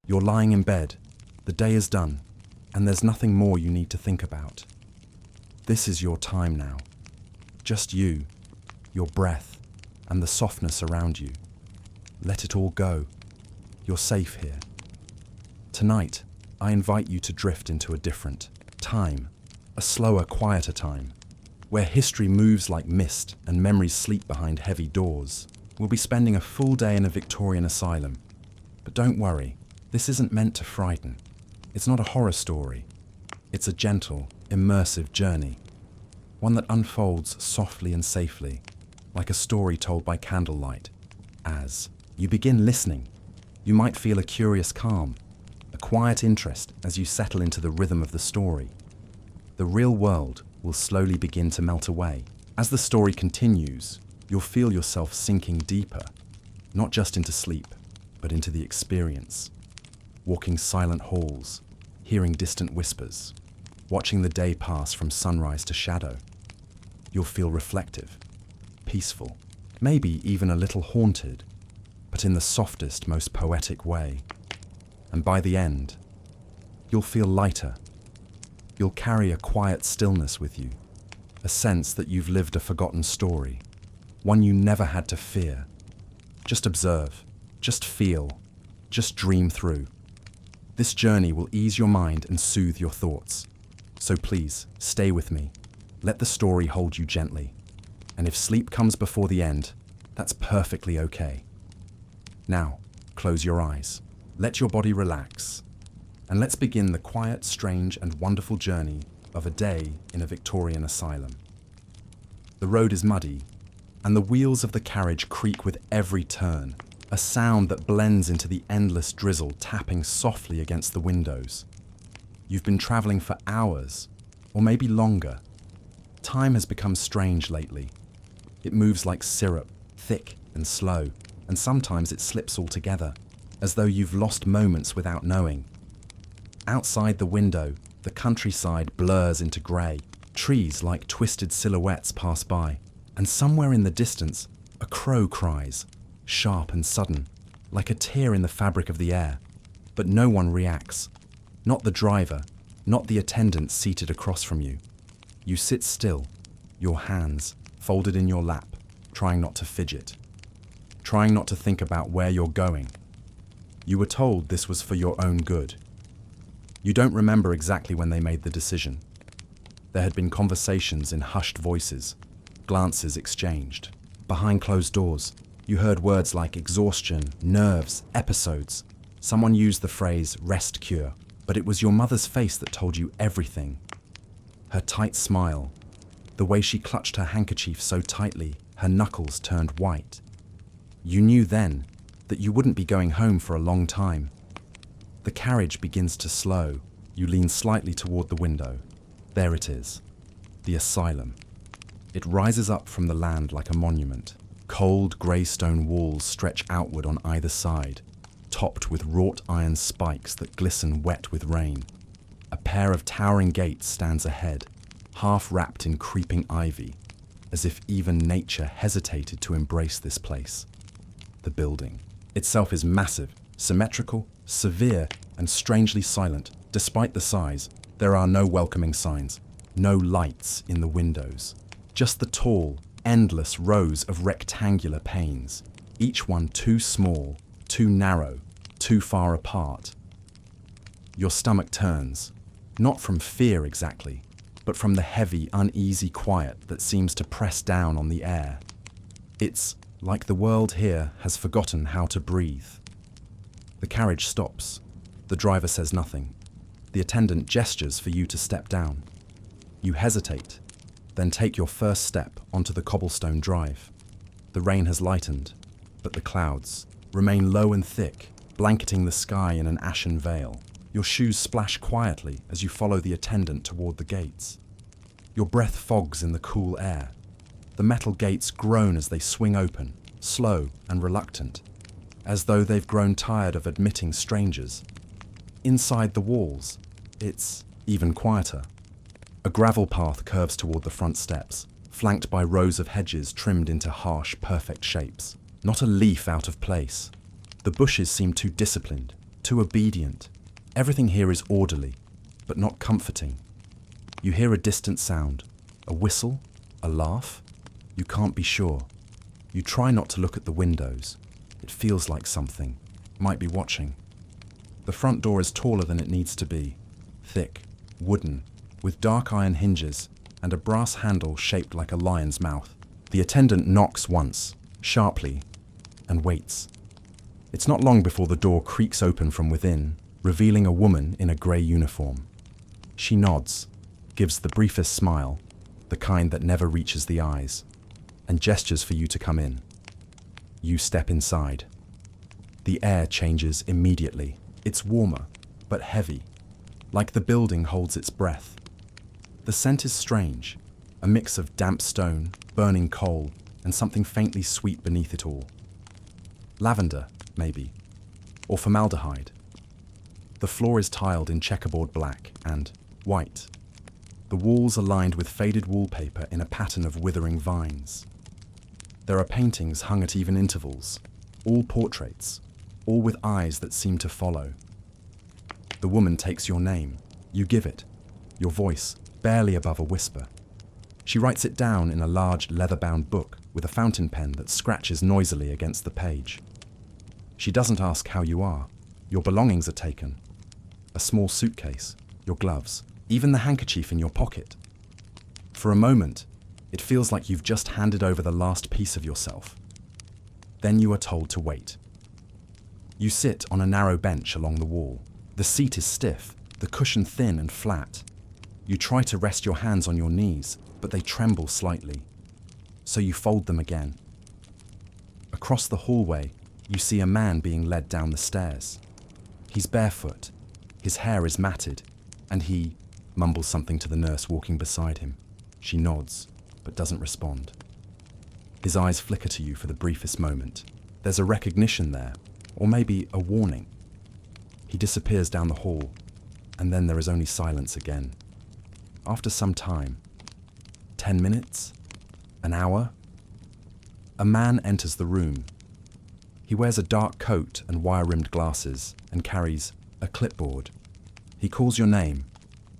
You're lying in bed, the day is done, and there's nothing more you need to think about. This is your time now. Just you, your breath, and the softness around you. Let it all go. You're safe here. Tonight, I invite you to drift into a different time, a slower, quieter time, where history moves like mist and memories sleep behind heavy doors. We'll be spending a full day in a Victorian asylum. But don't worry, this isn't meant to frighten. It's not a horror story. It's a gentle, immersive journey. One that unfolds softly and safely, like a story told by candlelight. As you begin listening, you might feel a curious calm, a quiet interest as you settle into the rhythm of the story. The real world will slowly begin to melt away. As the story continues, you'll feel yourself sinking deeper, not just into sleep, but into the experience. Walking silent halls, hearing distant whispers, watching the day pass from sunrise to shadow. You'll feel reflective, peaceful, maybe even a little haunted, but in the softest, most poetic way. And by the end, you'll feel lighter. You'll carry a quiet stillness with you, a sense that you've lived a forgotten story, one you never had to fear. Just observe, just feel, just dream through. This journey will ease your mind and soothe your thoughts. So please, stay with me. Let the story hold you gently. And if sleep comes before the end, that's perfectly okay. Now, close your eyes. Let your body relax. And let's begin the quiet, strange, and wonderful journey of a day in a Victorian asylum. The road is muddy, and the wheels of the carriage creak with every turn, a sound that blends into the endless drizzle tapping softly against the windows. You've been traveling for hours, or maybe longer. Time has become strange lately. It moves like syrup, thick and slow, and sometimes it slips altogether, as though you've lost moments without knowing. Outside the window, the countryside blurs into grey. Trees like twisted silhouettes pass by, and somewhere in the distance, a crow cries, sharp and sudden, like a tear in the fabric of the air. But no one reacts. Not the driver, not the attendant seated across from you. You sit still, your hands folded in your lap, trying not to fidget, trying not to think about where you're going. You were told this was for your own good. You don't remember exactly when they made the decision. There had been conversations in hushed voices, glances exchanged. Behind closed doors, you heard words like exhaustion, nerves, episodes. Someone used the phrase rest cure, but it was your mother's face that told you everything. Her tight smile, the way she clutched her handkerchief so tightly, her knuckles turned white. You knew then that you wouldn't be going home for a long time. The carriage begins to slow. You lean slightly toward the window. There it is, the asylum. It rises up from the land like a monument. Cold grey stone walls stretch outward on either side, topped with wrought iron spikes that glisten wet with rain. A pair of towering gates stands ahead, half wrapped in creeping ivy, as if even nature hesitated to embrace this place. The building itself is massive, symmetrical, severe, and strangely silent. Despite the size, there are no welcoming signs, no lights in the windows. Just the tall, endless rows of rectangular panes, each one too small, too narrow, too far apart. Your stomach turns, not from fear exactly, but from the heavy, uneasy quiet that seems to press down on the air. It's like the world here has forgotten how to breathe. The carriage stops. The driver says nothing. The attendant gestures for you to step down. You hesitate, then take your first step onto the cobblestone drive. The rain has lightened, but the clouds remain low and thick, blanketing the sky in an ashen veil. Your shoes splash quietly as you follow the attendant toward the gates. Your breath fogs in the cool air. The metal gates groan as they swing open, slow and reluctant, as though they've grown tired of admitting strangers. Inside the walls, it's even quieter. A gravel path curves toward the front steps, flanked by rows of hedges trimmed into harsh, perfect shapes. Not a leaf out of place. The bushes seem too disciplined, too obedient. Everything here is orderly, but not comforting. You hear a distant sound, a whistle, a laugh. You can't be sure. You try not to look at the windows. It feels like something might be watching. The front door is taller than it needs to be, thick, wooden, with dark iron hinges and a brass handle shaped like a lion's mouth. The attendant knocks once, sharply, and waits. It's not long before the door creaks open from within, revealing a woman in a grey uniform. She nods, gives the briefest smile, the kind that never reaches the eyes, and gestures for you to come in. You step inside. The air changes immediately. It's warmer, but heavy, like the building holds its breath. The scent is strange, a mix of damp stone, burning coal, and something faintly sweet beneath it all. Lavender, maybe, or formaldehyde. The floor is tiled in checkerboard black and white. The walls are lined with faded wallpaper in a pattern of withering vines. There are paintings hung at even intervals, all portraits, all with eyes that seem to follow. The woman takes your name. You give it, your voice barely above a whisper. She writes it down in a large leather-bound book with a fountain pen that scratches noisily against the page. She doesn't ask how you are. Your belongings are taken. A small suitcase, your gloves, even the handkerchief in your pocket. For a moment, it feels like you've just handed over the last piece of yourself. Then you are told to wait. You sit on a narrow bench along the wall. The seat is stiff, the cushion thin and flat. You try to rest your hands on your knees, but they tremble slightly. So you fold them again. Across the hallway, you see a man being led down the stairs. He's barefoot, his hair is matted, and he mumbles something to the nurse walking beside him. She nods, but doesn't respond. His eyes flicker to you for the briefest moment. There's a recognition there, or maybe a warning. He disappears down the hall, and then there is only silence again. After some time, 10 minutes, an hour, a man enters the room. He wears a dark coat and wire-rimmed glasses and carries a clipboard. He calls your name.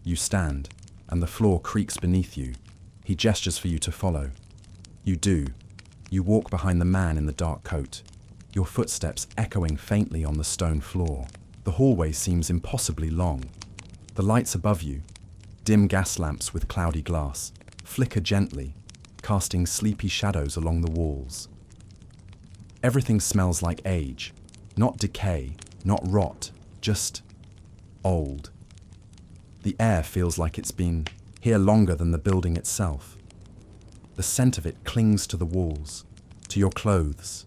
You stand, and the floor creaks beneath you. He gestures for you to follow. You do. You walk behind the man in the dark coat, your footsteps echoing faintly on the stone floor. The hallway seems impossibly long. The lights above you, dim gas lamps with cloudy glass, flicker gently, casting sleepy shadows along the walls. Everything smells like age, not decay, not rot, just old. The air feels like it's been here longer than the building itself. The scent of it clings to the walls, to your clothes,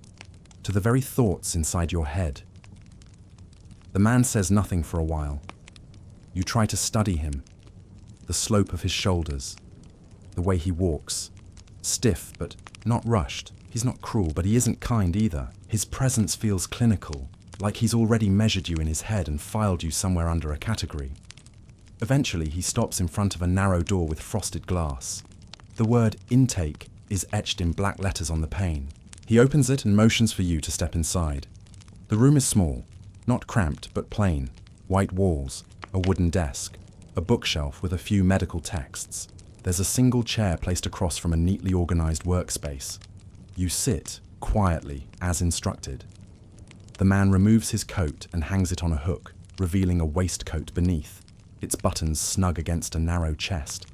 to the very thoughts inside your head. The man says nothing for a while. You try to study him, the slope of his shoulders, the way he walks, stiff but not rushed. He's not cruel, but he isn't kind either. His presence feels clinical, like he's already measured you in his head and filed you somewhere under a category. Eventually, he stops in front of a narrow door with frosted glass. The word intake is etched in black letters on the pane. He opens it and motions for you to step inside. The room is small, not cramped, but plain. White walls, a wooden desk, a bookshelf with a few medical texts. There's a single chair placed across from a neatly organized workspace. You sit, quietly, as instructed. The man removes his coat and hangs it on a hook, revealing a waistcoat beneath, its buttons snug against a narrow chest.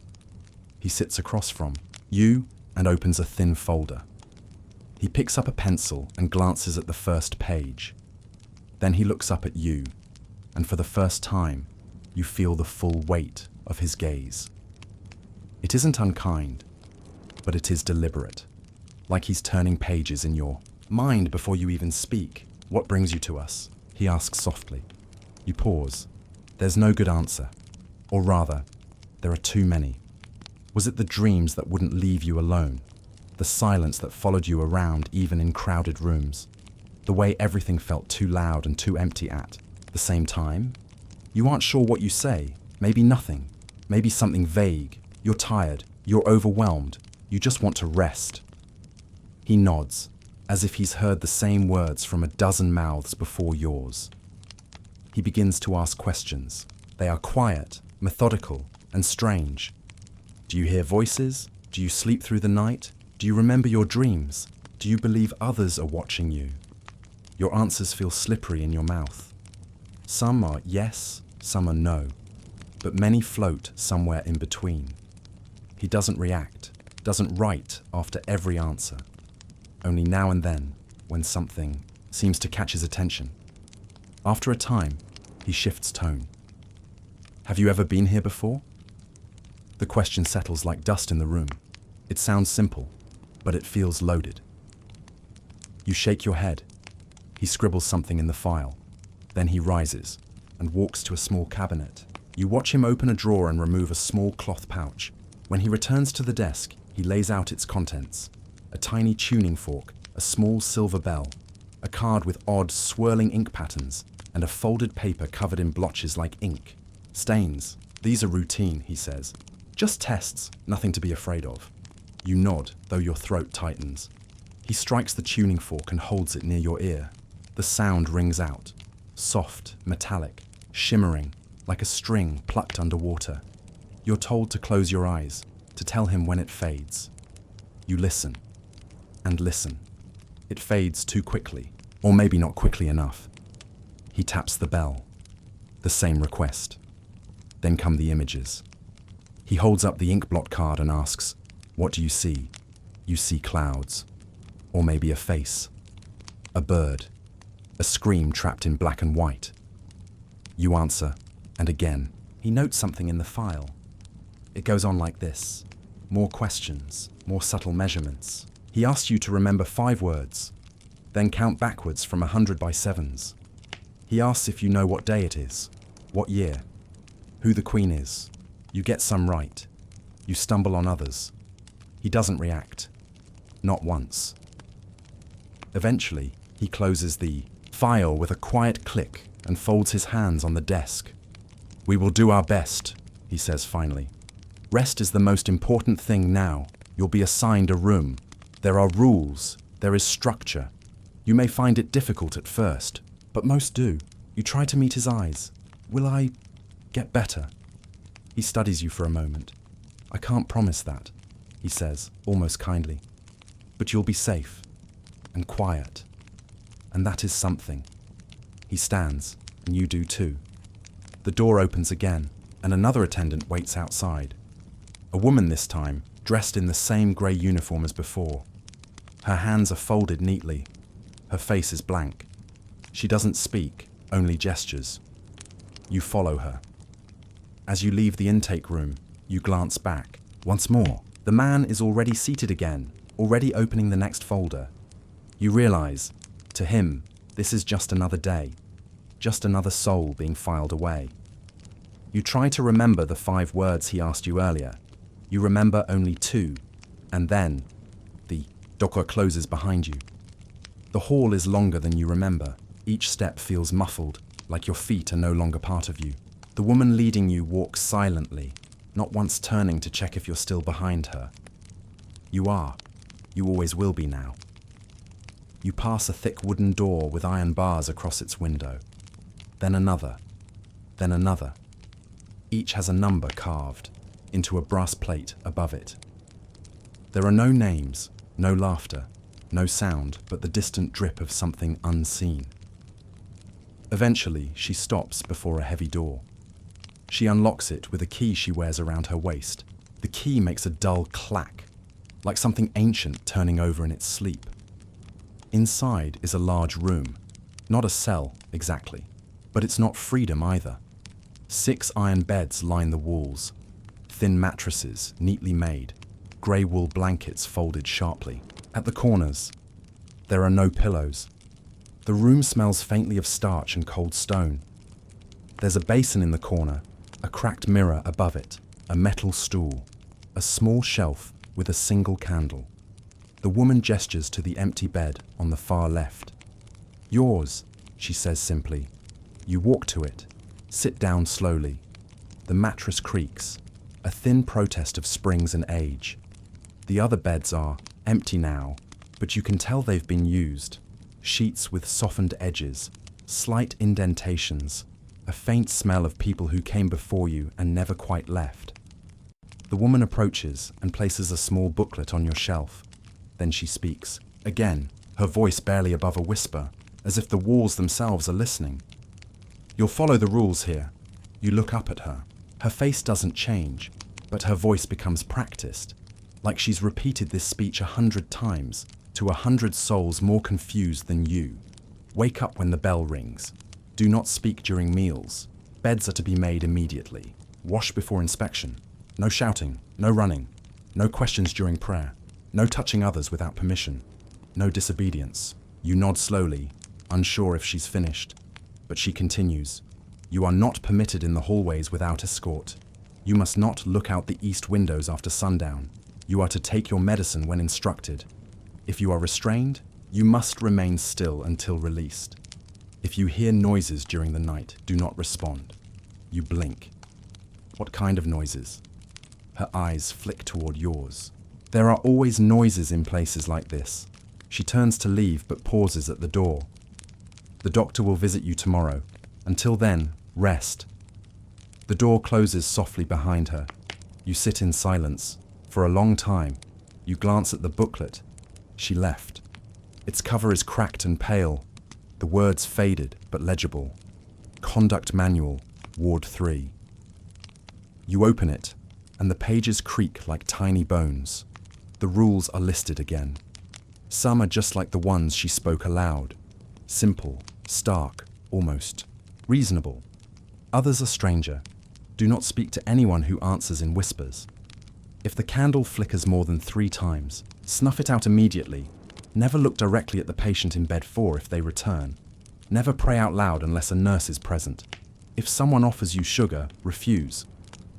He sits across from you and opens a thin folder. He picks up a pencil and glances at the first page. Then he looks up at you, and for the first time, you feel the full weight of his gaze. It isn't unkind, but it is deliberate, like he's turning pages in your mind before you even speak. "What brings you to us?" he asks softly. You pause. There's no good answer. Or rather, there are too many. Was it the dreams that wouldn't leave you alone? The silence that followed you around even in crowded rooms? The way everything felt too loud and too empty at the same time? You aren't sure what you say. Maybe nothing. Maybe something vague. You're tired. You're overwhelmed. You just want to rest. He nods, as if he's heard the same words from a dozen mouths before yours. he begins to ask questions. They are quiet, methodical, and strange. Do you hear voices? Do you sleep through the night? Do you remember your dreams? Do you believe others are watching you? Your answers feel slippery in your mouth. Some are yes, some are no, but many float somewhere in between. He doesn't react, doesn't write after every answer. Only now and then, when something seems to catch his attention. After a time, he shifts tone. Have you ever been here before? The question settles like dust in the room. It sounds simple, but it feels loaded. You shake your head. He scribbles something in the file. Then he rises and walks to a small cabinet. You watch him open a drawer and remove a small cloth pouch. When he returns to the desk, he lays out its contents. A tiny tuning fork, a small silver bell, a card with odd, swirling ink patterns, and a folded paper covered in blotches like ink. Stains. These are routine, he says. Just tests, nothing to be afraid of. You nod, though your throat tightens. He strikes the tuning fork and holds it near your ear. The sound rings out, soft, metallic, shimmering, like a string plucked underwater. You're told to close your eyes, to tell him when it fades. You listen, and listen. It fades too quickly, or maybe not quickly enough. He taps the bell. The same request. Then come the images. He holds up the ink blot card and asks, "What do you see?" You see clouds. Or maybe a face. A bird. A scream trapped in black and white. You answer, and again. He notes something in the file. It goes on like this. More questions, more subtle measurements. He asks you to remember 5 words, then count backwards from 100 by 7s. He asks if you know what day it is, what year, who the Queen is. You get some right. You stumble on others. He doesn't react. Not once. Eventually, he closes the file with a quiet click and folds his hands on the desk. "We will do our best," he says finally. "Rest is the most important thing now. You'll be assigned a room. There are rules. There is structure. You may find it difficult at first, but most do. You try to meet his eyes. Will I get better?" He studies you for a moment. "I can't promise that," he says, almost kindly. "But you'll be safe and quiet. And that is something." He stands, and you do too. The door opens again, and another attendant waits outside. A woman this time, dressed in the same grey uniform as before. Her hands are folded neatly. Her face is blank. She doesn't speak, only gestures. You follow her. As you leave the intake room, you glance back. Once more, the man is already seated again, already opening the next folder. You realize, to him, this is just another day, just another soul being filed away. You try to remember the 5 words he asked you earlier. You remember only 2, and then the door closes behind you. The hall is longer than you remember. Each step feels muffled, like your feet are no longer part of you. The woman leading you walks silently, not once turning to check if you're still behind her. You are. You always will be now. You pass a thick wooden door with iron bars across its window. Then another. Then another. Each has a number carved into a brass plate above it. There are no names, no laughter, no sound, but the distant drip of something unseen. Eventually, she stops before a heavy door. She unlocks it with a key she wears around her waist. The key makes a dull clack, like something ancient turning over in its sleep. Inside is a large room. Not a cell, exactly, but it's not freedom either. 6 iron beds line the walls. Thin mattresses, neatly made. Grey wool blankets folded sharply. At the corners, there are no pillows. The room smells faintly of starch and cold stone. There's a basin in the corner, a cracked mirror above it, a metal stool, a small shelf with a single candle. The woman gestures to the empty bed on the far left. "Yours," she says simply. You walk to it, sit down slowly. The mattress creaks, a thin protest of springs and age. The other beds are empty now, but you can tell they've been used. Sheets with softened edges, slight indentations, a faint smell of people who came before you and never quite left. The woman approaches and places a small booklet on your shelf. Then she speaks. Again, her voice barely above a whisper, as if the walls themselves are listening. You'll follow the rules here. You look up at her. Her face doesn't change, but her voice becomes practiced, like she's repeated this speech 100 times to 100 souls more confused than you. Wake up when the bell rings. Do not speak during meals. Beds are to be made immediately. Wash before inspection. No shouting, no running, no questions during prayer, no touching others without permission, no disobedience. You nod slowly, unsure if she's finished, but she continues. You are not permitted in the hallways without escort. You must not look out the east windows after sundown. You are to take your medicine when instructed. If you are restrained, you must remain still until released. If you hear noises during the night, do not respond. You blink. What kind of noises? Her eyes flick toward yours. There are always noises in places like this. She turns to leave but pauses at the door. The doctor will visit you tomorrow. Until then, rest. The door closes softly behind her. You sit in silence. For a long time, you glance at the booklet. She left. Its cover is cracked and pale. The words faded but legible. Conduct Manual, Ward 3. You open it, and the pages creak like tiny bones. The rules are listed again. Some are just like the ones she spoke aloud. Simple, stark, almost reasonable. Others are stranger. Do not speak to anyone who answers in whispers. If the candle flickers more than 3 times, snuff it out immediately. Never look directly at the patient in bed 4 if they return. Never pray out loud unless a nurse is present. If someone offers you sugar, refuse.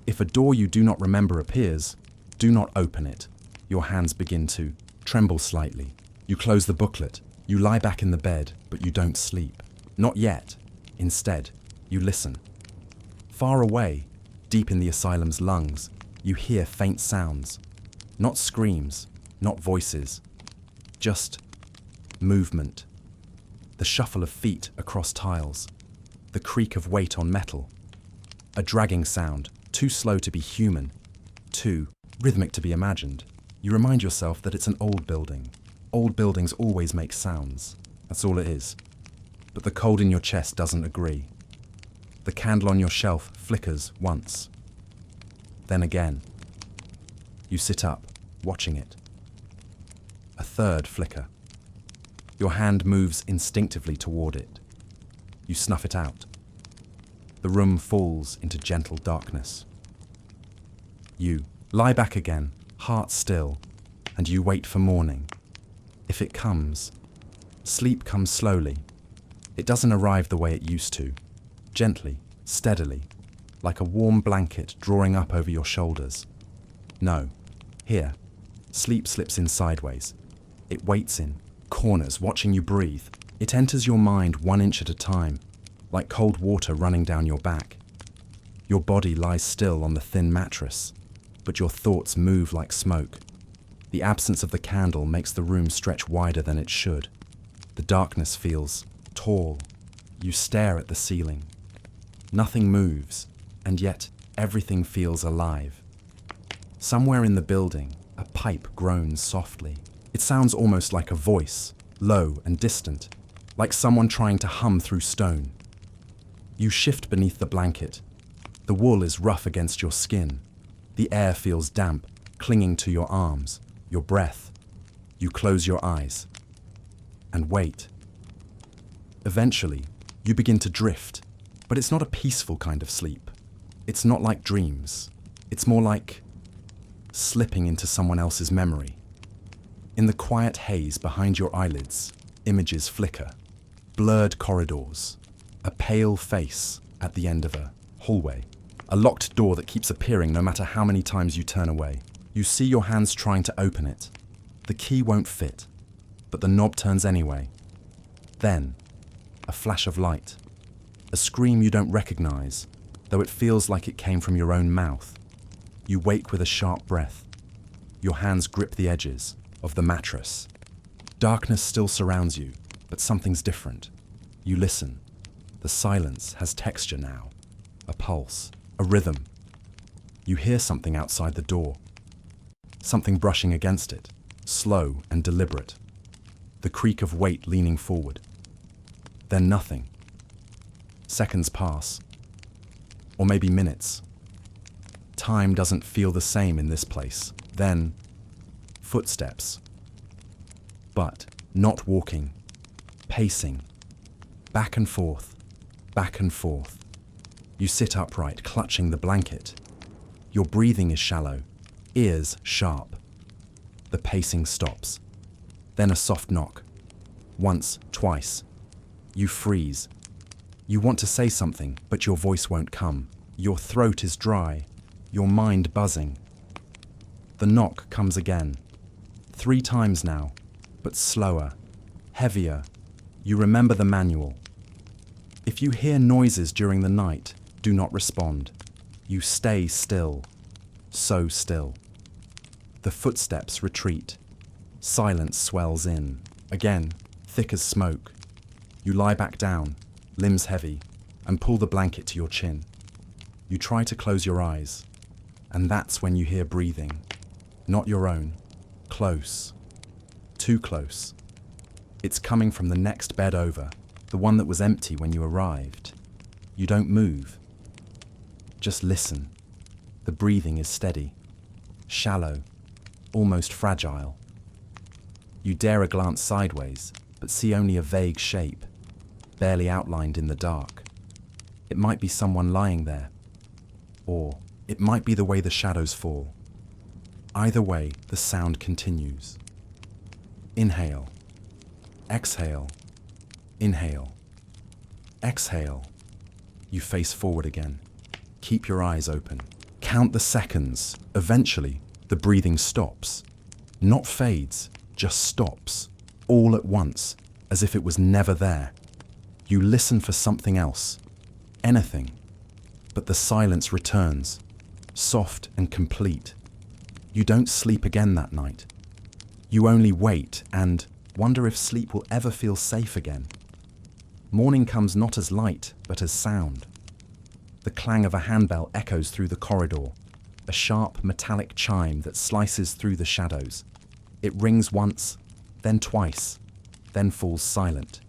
If a door you do not remember appears, do not open it. Your hands begin to tremble slightly. You close the booklet. You lie back in the bed, but you don't sleep. Not yet. Instead, you listen. Far away, deep in the asylum's lungs, you hear faint sounds. Not screams, not voices. Just movement. The shuffle of feet across tiles. The creak of weight on metal. A dragging sound, too slow to be human, too rhythmic to be imagined. You remind yourself that it's an old building. Old buildings always make sounds. That's all it is. But the cold in your chest doesn't agree. The candle on your shelf flickers once. Then again. You sit up, watching it. A third flicker. Your hand moves instinctively toward it. You snuff it out. The room falls into gentle darkness. You lie back again, heart still, and you wait for morning. If it comes, sleep comes slowly. It doesn't arrive the way it used to, gently, steadily, like a warm blanket drawing up over your shoulders. No, here, sleep slips in sideways. It waits in corners, watching you breathe. It enters your mind 1 inch at a time, like cold water running down your back. Your body lies still on the thin mattress, but your thoughts move like smoke. The absence of the candle makes the room stretch wider than it should. The darkness feels tall. You stare at the ceiling. Nothing moves, and yet everything feels alive. Somewhere in the building, a pipe groans softly. It sounds almost like a voice, low and distant, like someone trying to hum through stone. You shift beneath the blanket. The wool is rough against your skin. The air feels damp, clinging to your arms, your breath. You close your eyes and wait. Eventually, you begin to drift, but it's not a peaceful kind of sleep. It's not like dreams. It's more like slipping into someone else's memory. In the quiet haze behind your eyelids, images flicker. Blurred corridors, a pale face at the end of a hallway, a locked door that keeps appearing no matter how many times you turn away. You see your hands trying to open it. The key won't fit, but the knob turns anyway. Then, a flash of light, a scream you don't recognize, though it feels like it came from your own mouth. You wake with a sharp breath. Your hands grip the edges of the mattress. Darkness still surrounds you, but something's different. You listen. The silence has texture now, a pulse, a rhythm. You hear something outside the door, something brushing against it, slow and deliberate. The creak of weight leaning forward. Then nothing. Seconds pass, or maybe minutes. Time doesn't feel the same in this place. Then, footsteps. But not walking, pacing, back and forth, back and forth. You sit upright, clutching the blanket. Your breathing is shallow, ears sharp. The pacing stops. Then a soft knock. Once, twice. You freeze. You want to say something, but your voice won't come. Your throat is dry, your mind buzzing. The knock comes again. 3 times now, but slower, heavier. You remember the manual. If you hear noises during the night, do not respond. You stay still, so still. The footsteps retreat. Silence swells in. Again, thick as smoke. You lie back down, limbs heavy, and pull the blanket to your chin. You try to close your eyes, and that's when you hear breathing. Not your own. Close. Too close. It's coming from the next bed over, the one that was empty when you arrived. You don't move. Just listen. The breathing is steady, shallow, almost fragile. You dare a glance sideways, but see only a vague shape, barely outlined in the dark. It might be someone lying there, or it might be the way the shadows fall. Either way, the sound continues. Inhale. Exhale. Inhale. Exhale. You face forward again. Keep your eyes open. Count the seconds. Eventually, the breathing stops. Not fades, just stops. All at once, as if it was never there. You listen for something else. Anything. But the silence returns, soft and complete. You don't sleep again that night. You only wait and wonder if sleep will ever feel safe again. Morning comes not as light, but as sound. The clang of a handbell echoes through the corridor, a sharp metallic chime that slices through the shadows. It rings once, then twice, then falls silent.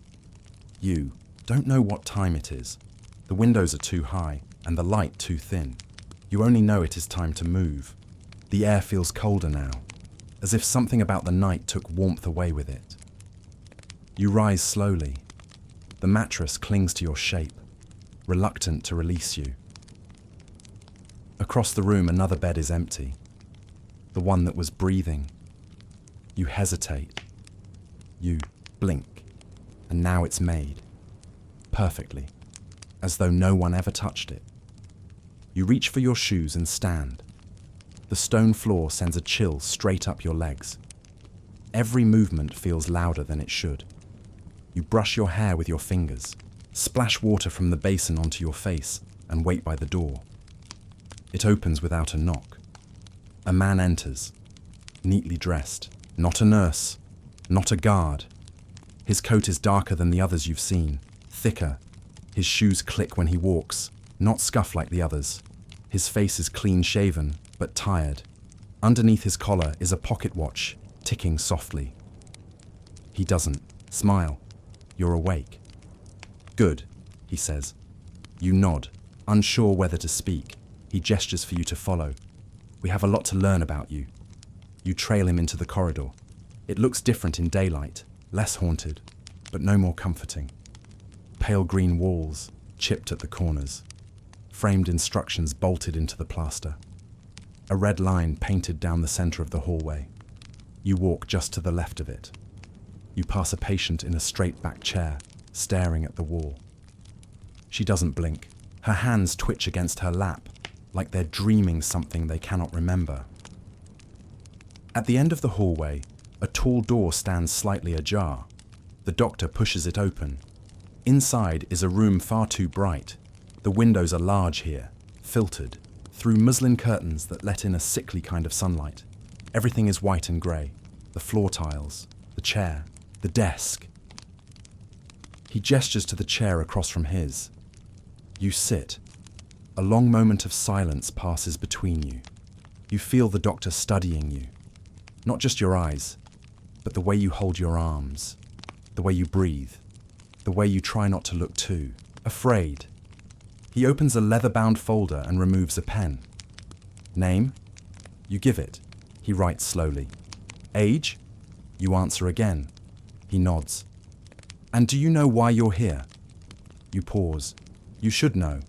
You don't know what time it is. The windows are too high and the light too thin. You only know it is time to move. The air feels colder now, as if something about the night took warmth away with it. You rise slowly. The mattress clings to your shape, reluctant to release you. Across the room, another bed is empty, the one that was breathing. You hesitate. You blink, and now it's made, perfectly, as though no one ever touched it. You reach for your shoes and stand. The stone floor sends a chill straight up your legs. Every movement feels louder than it should. You brush your hair with your fingers, splash water from the basin onto your face, and wait by the door. It opens without a knock. A man enters, neatly dressed. Not a nurse, not a guard. His coat is darker than the others you've seen, thicker. His shoes click when he walks, not scuff like the others. His face is clean-shaven, but tired. Underneath his collar is a pocket watch, ticking softly. He doesn't smile. You're awake. Good, he says. You nod, unsure whether to speak. He gestures for you to follow. We have a lot to learn about you. You trail him into the corridor. It looks different in daylight, less haunted, but no more comforting. Pale green walls, chipped at the corners. Framed instructions bolted into the plaster. A red line painted down the center of the hallway. You walk just to the left of it. You pass a patient in a straight-back chair, staring at the wall. She doesn't blink. Her hands twitch against her lap, like they're dreaming something they cannot remember. At the end of the hallway, a tall door stands slightly ajar. The doctor pushes it open. Inside is a room far too bright. The windows are large here, filtered, through muslin curtains that let in a sickly kind of sunlight. Everything is white and grey. The floor tiles, the chair, the desk. He gestures to the chair across from his. You sit. A long moment of silence passes between you. You feel the doctor studying you. Not just your eyes, but the way you hold your arms, the way you breathe, the way you try not to look too afraid. He opens a leather-bound folder and removes a pen. Name? You give it. He writes slowly. Age? You answer again. He nods. And do you know why you're here? You pause. You should know.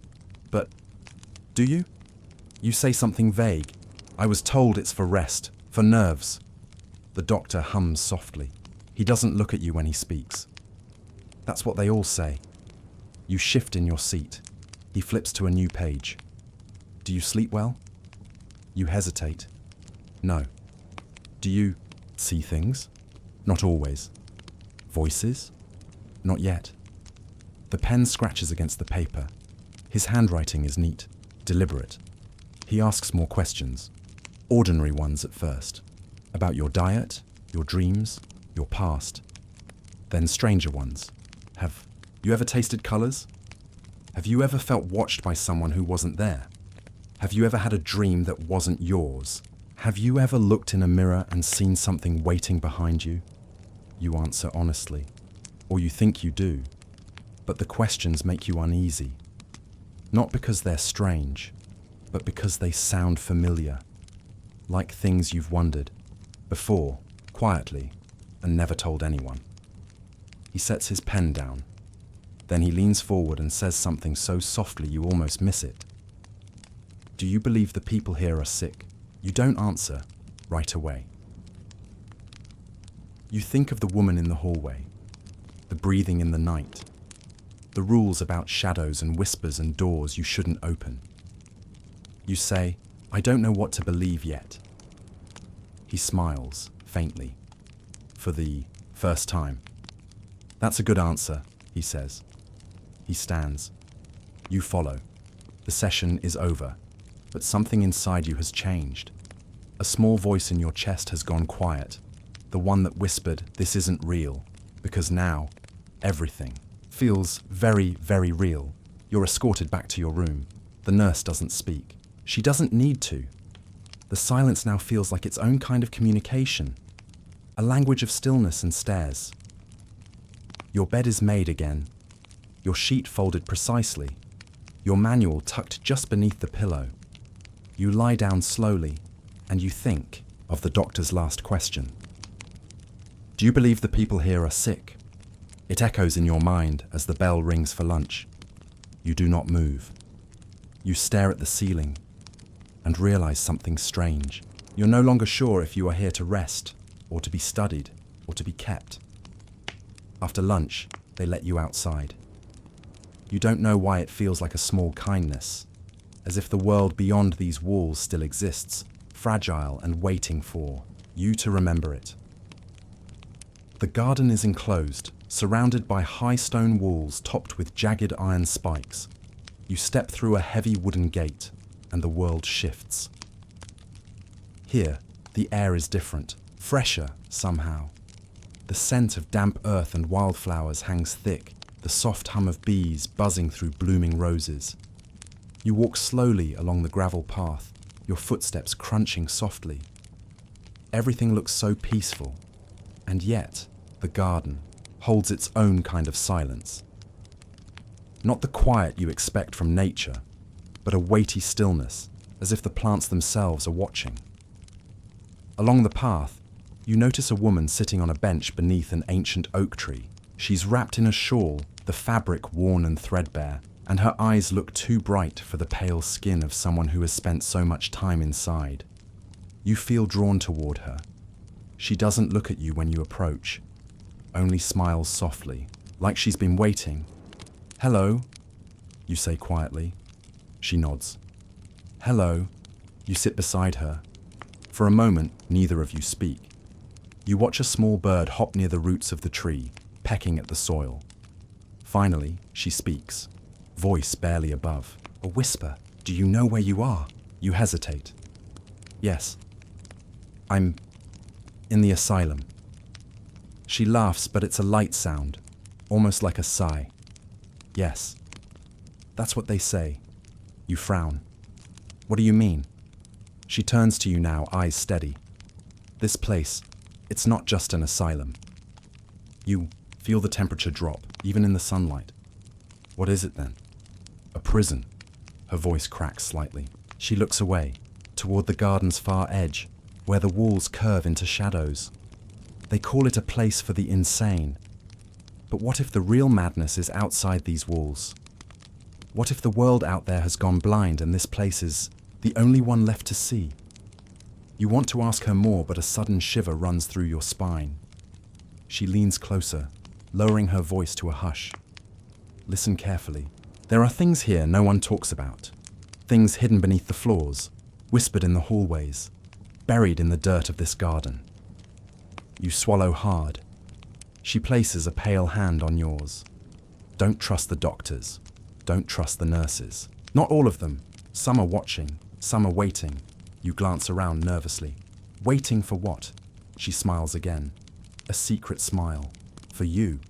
But do you? You say something vague. I was told it's for rest, for nerves. The doctor hums softly. He doesn't look at you when he speaks. That's what they all say. You shift in your seat. He flips to a new page. Do you sleep well? You hesitate. No. Do you see things? Not always. Voices? Not yet. The pen scratches against the paper. His handwriting is neat, deliberate. He asks more questions, ordinary ones at first, about your diet, your dreams, your past. Then stranger ones. Have you ever tasted colours? Have you ever felt watched by someone who wasn't there? Have you ever had a dream that wasn't yours? Have you ever looked in a mirror and seen something waiting behind you? You answer honestly, or you think you do, but the questions make you uneasy. Not because they're strange, but because they sound familiar, like things you've wondered before, quietly, and never told anyone. He sets his pen down. Then he leans forward and says something so softly you almost miss it. Do you believe the people here are sick? You don't answer right away. You think of the woman in the hallway, the breathing in the night, the rules about shadows and whispers and doors you shouldn't open. You say, I don't know what to believe yet. He smiles, faintly, for the first time. That's a good answer, he says. He stands. You follow. The session is over, but something inside you has changed. A small voice in your chest has gone quiet, the one that whispered, this isn't real, because now, everything feels very, very real. You're escorted back to your room. The nurse doesn't speak. She doesn't need to. The silence now feels like its own kind of communication, a language of stillness and stares. Your bed is made again, your sheet folded precisely, your manual tucked just beneath the pillow. You lie down slowly, and you think of the doctor's last question. Do you believe the people here are sick? It echoes in your mind as the bell rings for lunch. You do not move. You stare at the ceiling and realize something strange. You're no longer sure if you are here to rest, or to be studied, or to be kept. After lunch, they let you outside. You don't know why it feels like a small kindness, as if the world beyond these walls still exists, fragile and waiting for you to remember it. The garden is enclosed, surrounded by high stone walls topped with jagged iron spikes. You step through a heavy wooden gate, and the world shifts. Here, the air is different, fresher somehow. The scent of damp earth and wildflowers hangs thick, the soft hum of bees buzzing through blooming roses. You walk slowly along the gravel path, your footsteps crunching softly. Everything looks so peaceful, and yet the garden holds its own kind of silence. Not the quiet you expect from nature, but a weighty stillness, as if the plants themselves are watching. Along the path, you notice a woman sitting on a bench beneath an ancient oak tree. She's wrapped in a shawl, the fabric worn and threadbare, and her eyes look too bright for the pale skin of someone who has spent so much time inside. You feel drawn toward her. She doesn't look at you when you approach, only smiles softly, like she's been waiting. Hello, you say quietly. She nods. Hello, you sit beside her. For a moment, neither of you speak. You watch a small bird hop near the roots of the tree, pecking at the soil. Finally, she speaks, voice barely above. A whisper. Do you know where you are? You hesitate. Yes. I'm in the asylum. She laughs, but it's a light sound, almost like a sigh. Yes, that's what they say. You frown. What do you mean? She turns to you now, eyes steady. This place, it's not just an asylum. You feel the temperature drop, even in the sunlight. What is it then? A prison. Her voice cracks slightly. She looks away, toward the garden's far edge, where the walls curve into shadows. They call it a place for the insane. But what if the real madness is outside these walls? What if the world out there has gone blind and this place is the only one left to see? You want to ask her more, but a sudden shiver runs through your spine. She leans closer, lowering her voice to a hush. Listen carefully. There are things here no one talks about. Things hidden beneath the floors, whispered in the hallways, buried in the dirt of this garden. You swallow hard. She places a pale hand on yours. Don't trust the doctors. Don't trust the nurses. Not all of them. Some are watching, some are waiting. You glance around nervously. Waiting for what? She smiles again. A secret smile. For you.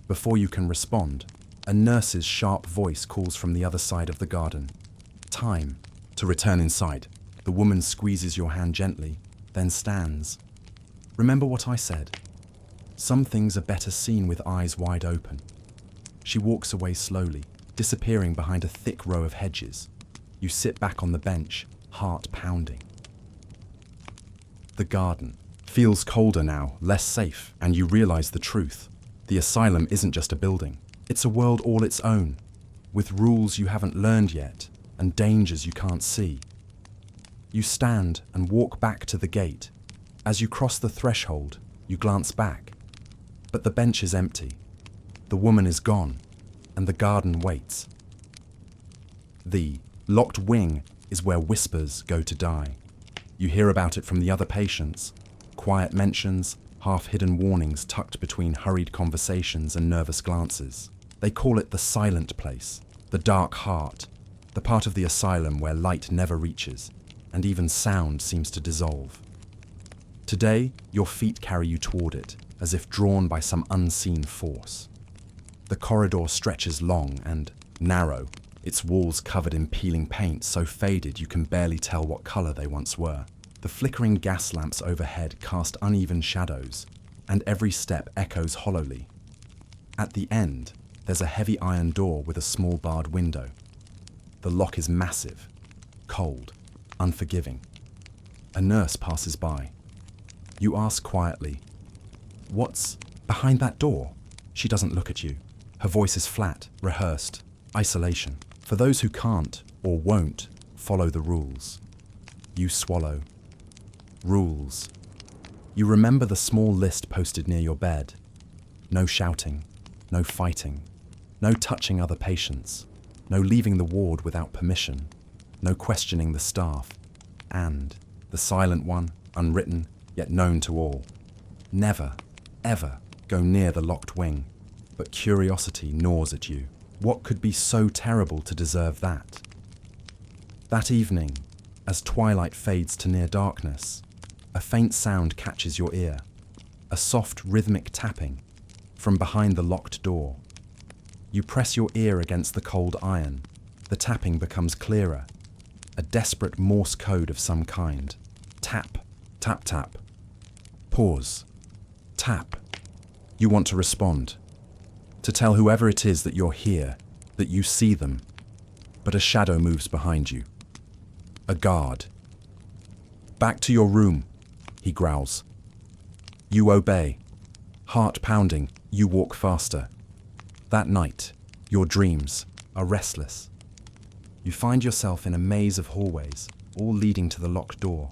Before you can respond, a nurse's sharp voice calls from the other side of the garden. Time to return inside. The woman squeezes your hand gently, then stands. Remember what I said. Some things are better seen with eyes wide open. She walks away slowly, disappearing behind a thick row of hedges. You sit back on the bench, heart pounding. The garden feels colder now, less safe, and you realize the truth. The asylum isn't just a building. It's a world all its own, with rules you haven't learned yet, and dangers you can't see. You stand and walk back to the gate. As you cross the threshold, you glance back. But the bench is empty. The woman is gone, and the garden waits. The locked wing is where whispers go to die. You hear about it from the other patients. Quiet mentions, half-hidden warnings tucked between hurried conversations and nervous glances. They call it the silent place, the dark heart, the part of the asylum where light never reaches, and even sound seems to dissolve. Today, your feet carry you toward it, as if drawn by some unseen force. The corridor stretches long and narrow, its walls covered in peeling paint so faded you can barely tell what color they once were. The flickering gas lamps overhead cast uneven shadows, and every step echoes hollowly. At the end, there's a heavy iron door with a small barred window. The lock is massive, cold, unforgiving. A nurse passes by. You ask quietly, "What's behind that door?" She doesn't look at you. Her voice is flat, rehearsed. Isolation. For those who can't or won't follow the rules. You swallow. Rules. You remember the small list posted near your bed. No shouting, no fighting, no touching other patients, no leaving the ward without permission, no questioning the staff, and the silent one, unwritten, yet known to all. Never, ever go near the locked wing, but curiosity gnaws at you. What could be so terrible to deserve that? That evening, as twilight fades to near darkness, a faint sound catches your ear, a soft rhythmic tapping from behind the locked door. You press your ear against the cold iron. The tapping becomes clearer, a desperate Morse code of some kind. Tap, tap, tap. Pause. Tap. You want to respond, to tell whoever it is that you're here, that you see them, but a shadow moves behind you. A guard. "Back to your room," he growls. You obey. Heart pounding, you walk faster. That night, your dreams are restless. You find yourself in a maze of hallways, all leading to the locked door.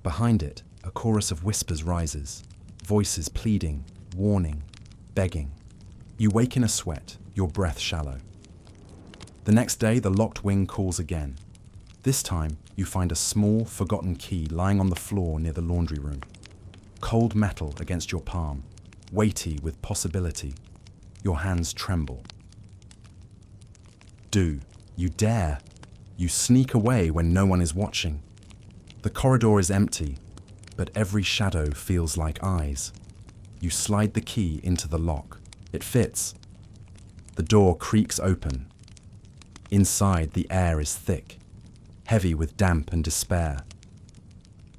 Behind it, a chorus of whispers rises, voices pleading, warning, begging. You wake in a sweat, your breath shallow. The next day, the locked wing calls again. This time, you find a small, forgotten key lying on the floor near the laundry room. Cold metal against your palm, weighty with possibility. Your hands tremble. You dare. You sneak away when no one is watching. The corridor is empty, but every shadow feels like eyes. You slide the key into the lock. It fits, The door creaks open. Inside, the air is thick, heavy with damp and despair.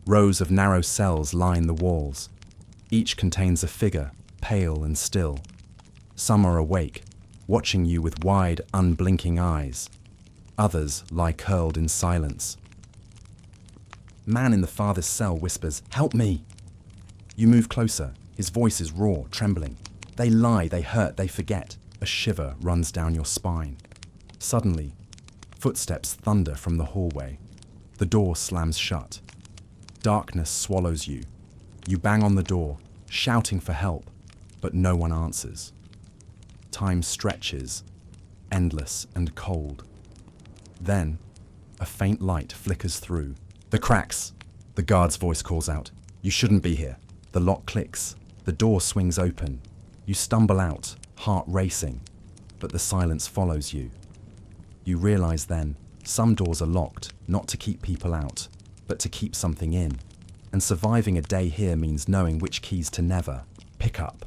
Rows of narrow cells line the walls. Each contains a figure, pale and still. Some are awake, watching you with wide, unblinking eyes. Others lie curled in silence. Man in the farthest cell whispers, "Help me!" You move closer. His voice is raw, trembling. They lie, they hurt, they forget. A shiver runs down your spine. Suddenly, footsteps thunder from the hallway. The door slams shut. Darkness swallows you. You bang on the door, shouting for help, but no one answers. Time stretches, endless and cold. Then, a faint light flickers through. "The cracks!" The guard's voice calls out. "You shouldn't be here." The lock clicks. The door swings open. You stumble out, heart racing, but the silence follows you. You realize then, some doors are locked, not to keep people out, but to keep something in. And surviving a day here means knowing which keys to never pick up.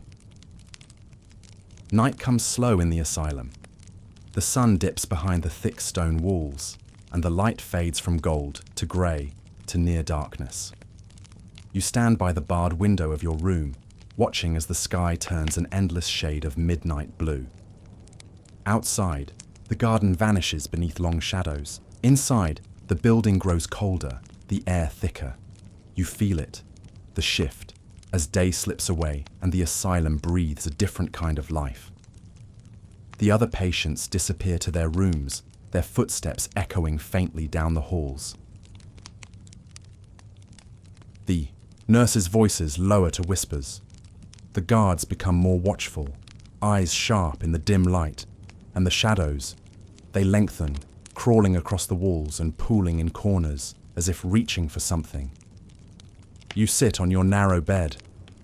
Night comes slow in the asylum. The sun dips behind the thick stone walls, and the light fades from gold to grey to near darkness. You stand by the barred window of your room, watching as the sky turns an endless shade of midnight blue. Outside, the garden vanishes beneath long shadows. Inside, the building grows colder, the air thicker. You feel it, the shift, as day slips away and the asylum breathes a different kind of life. The other patients disappear to their rooms, their footsteps echoing faintly down the halls. The nurses' voices lower to whispers. The guards become more watchful, eyes sharp in the dim light, and the shadows, they lengthen, crawling across the walls and pooling in corners as if reaching for something. You sit on your narrow bed,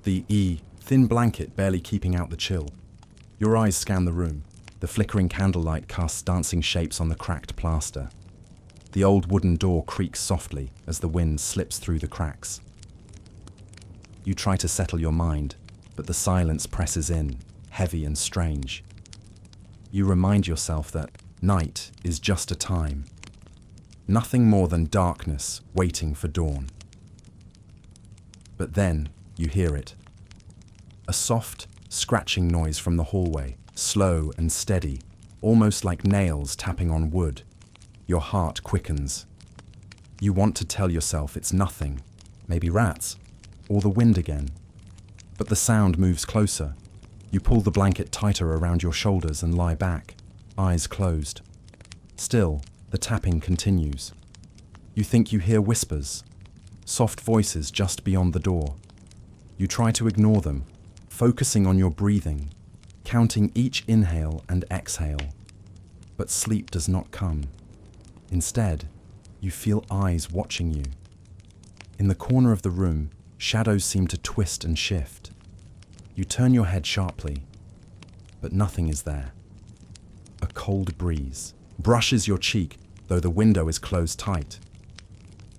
the thin blanket barely keeping out the chill. Your eyes scan the room. The flickering candlelight casts dancing shapes on the cracked plaster. The old wooden door creaks softly as the wind slips through the cracks. You try to settle your mind, but the silence presses in, heavy and strange. You remind yourself that night is just a time. Nothing more than darkness waiting for dawn. But then you hear it. A soft, scratching noise from the hallway, slow and steady, almost like nails tapping on wood. Your heart quickens. You want to tell yourself it's nothing, maybe rats, or the wind again. But the sound moves closer. You pull the blanket tighter around your shoulders and lie back, eyes closed. Still, the tapping continues. You think you hear whispers, soft voices just beyond the door. You try to ignore them, focusing on your breathing, counting each inhale and exhale. But sleep does not come. Instead, you feel eyes watching you. In the corner of the room, shadows seem to twist and shift. You turn your head sharply, but nothing is there. A cold breeze brushes your cheek, though the window is closed tight.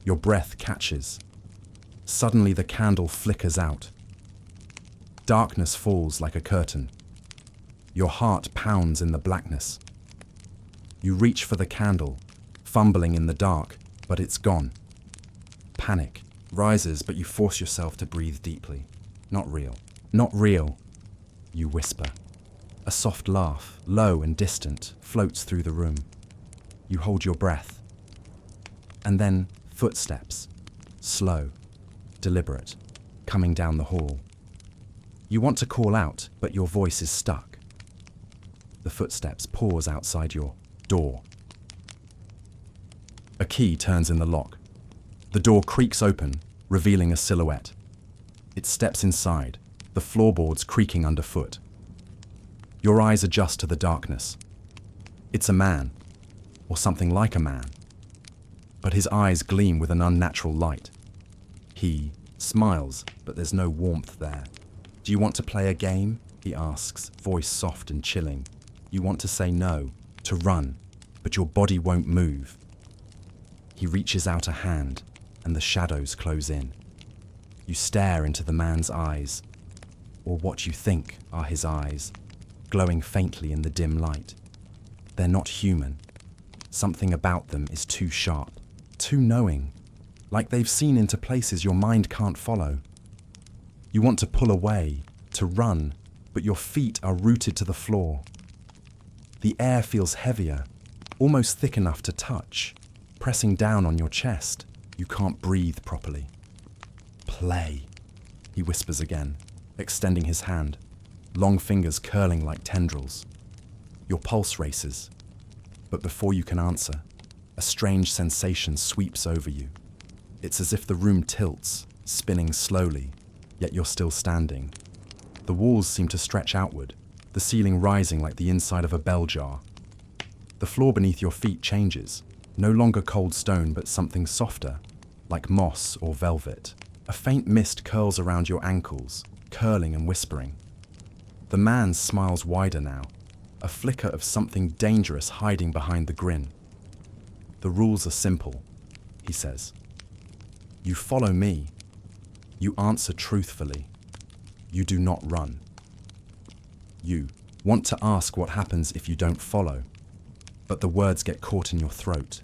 Your breath catches. Suddenly the candle flickers out. Darkness falls like a curtain. Your heart pounds in the blackness. You reach for the candle, fumbling in the dark, but it's gone. Panic rises, but you force yourself to breathe deeply. Not real. Not real, you whisper. A soft laugh, low and distant, floats through the room. You hold your breath. And then footsteps, slow, deliberate, coming down the hall. You want to call out, but your voice is stuck. The footsteps pause outside your door. A key turns in the lock. The door creaks open, revealing a silhouette. It steps inside, the floorboards creaking underfoot. Your eyes adjust to the darkness. It's a man, or something like a man. But his eyes gleam with an unnatural light. He smiles, but there's no warmth there. "Do you want to play a game?" he asks, voice soft and chilling. You want to say no, to run, but your body won't move. He reaches out a hand, and the shadows close in. You stare into the man's eyes, or what you think are his eyes, glowing faintly in the dim light. They're not human. Something about them is too sharp, too knowing, like they've seen into places your mind can't follow. You want to pull away, to run, but your feet are rooted to the floor. The air feels heavier, almost thick enough to touch, pressing down on your chest. You can't breathe properly. Play, he whispers again, extending his hand, long fingers curling like tendrils. Your pulse races, but before you can answer, a strange sensation sweeps over you. It's as if the room tilts, spinning slowly, yet you're still standing. The walls seem to stretch outward, the ceiling rising like the inside of a bell jar. The floor beneath your feet changes, no longer cold stone but something softer, like moss or velvet. A faint mist curls around your ankles, curling and whispering. The man smiles wider now, a flicker of something dangerous hiding behind the grin. The rules are simple, he says. You follow me. You answer truthfully. You do not run. You want to ask what happens if you don't follow, but the words get caught in your throat.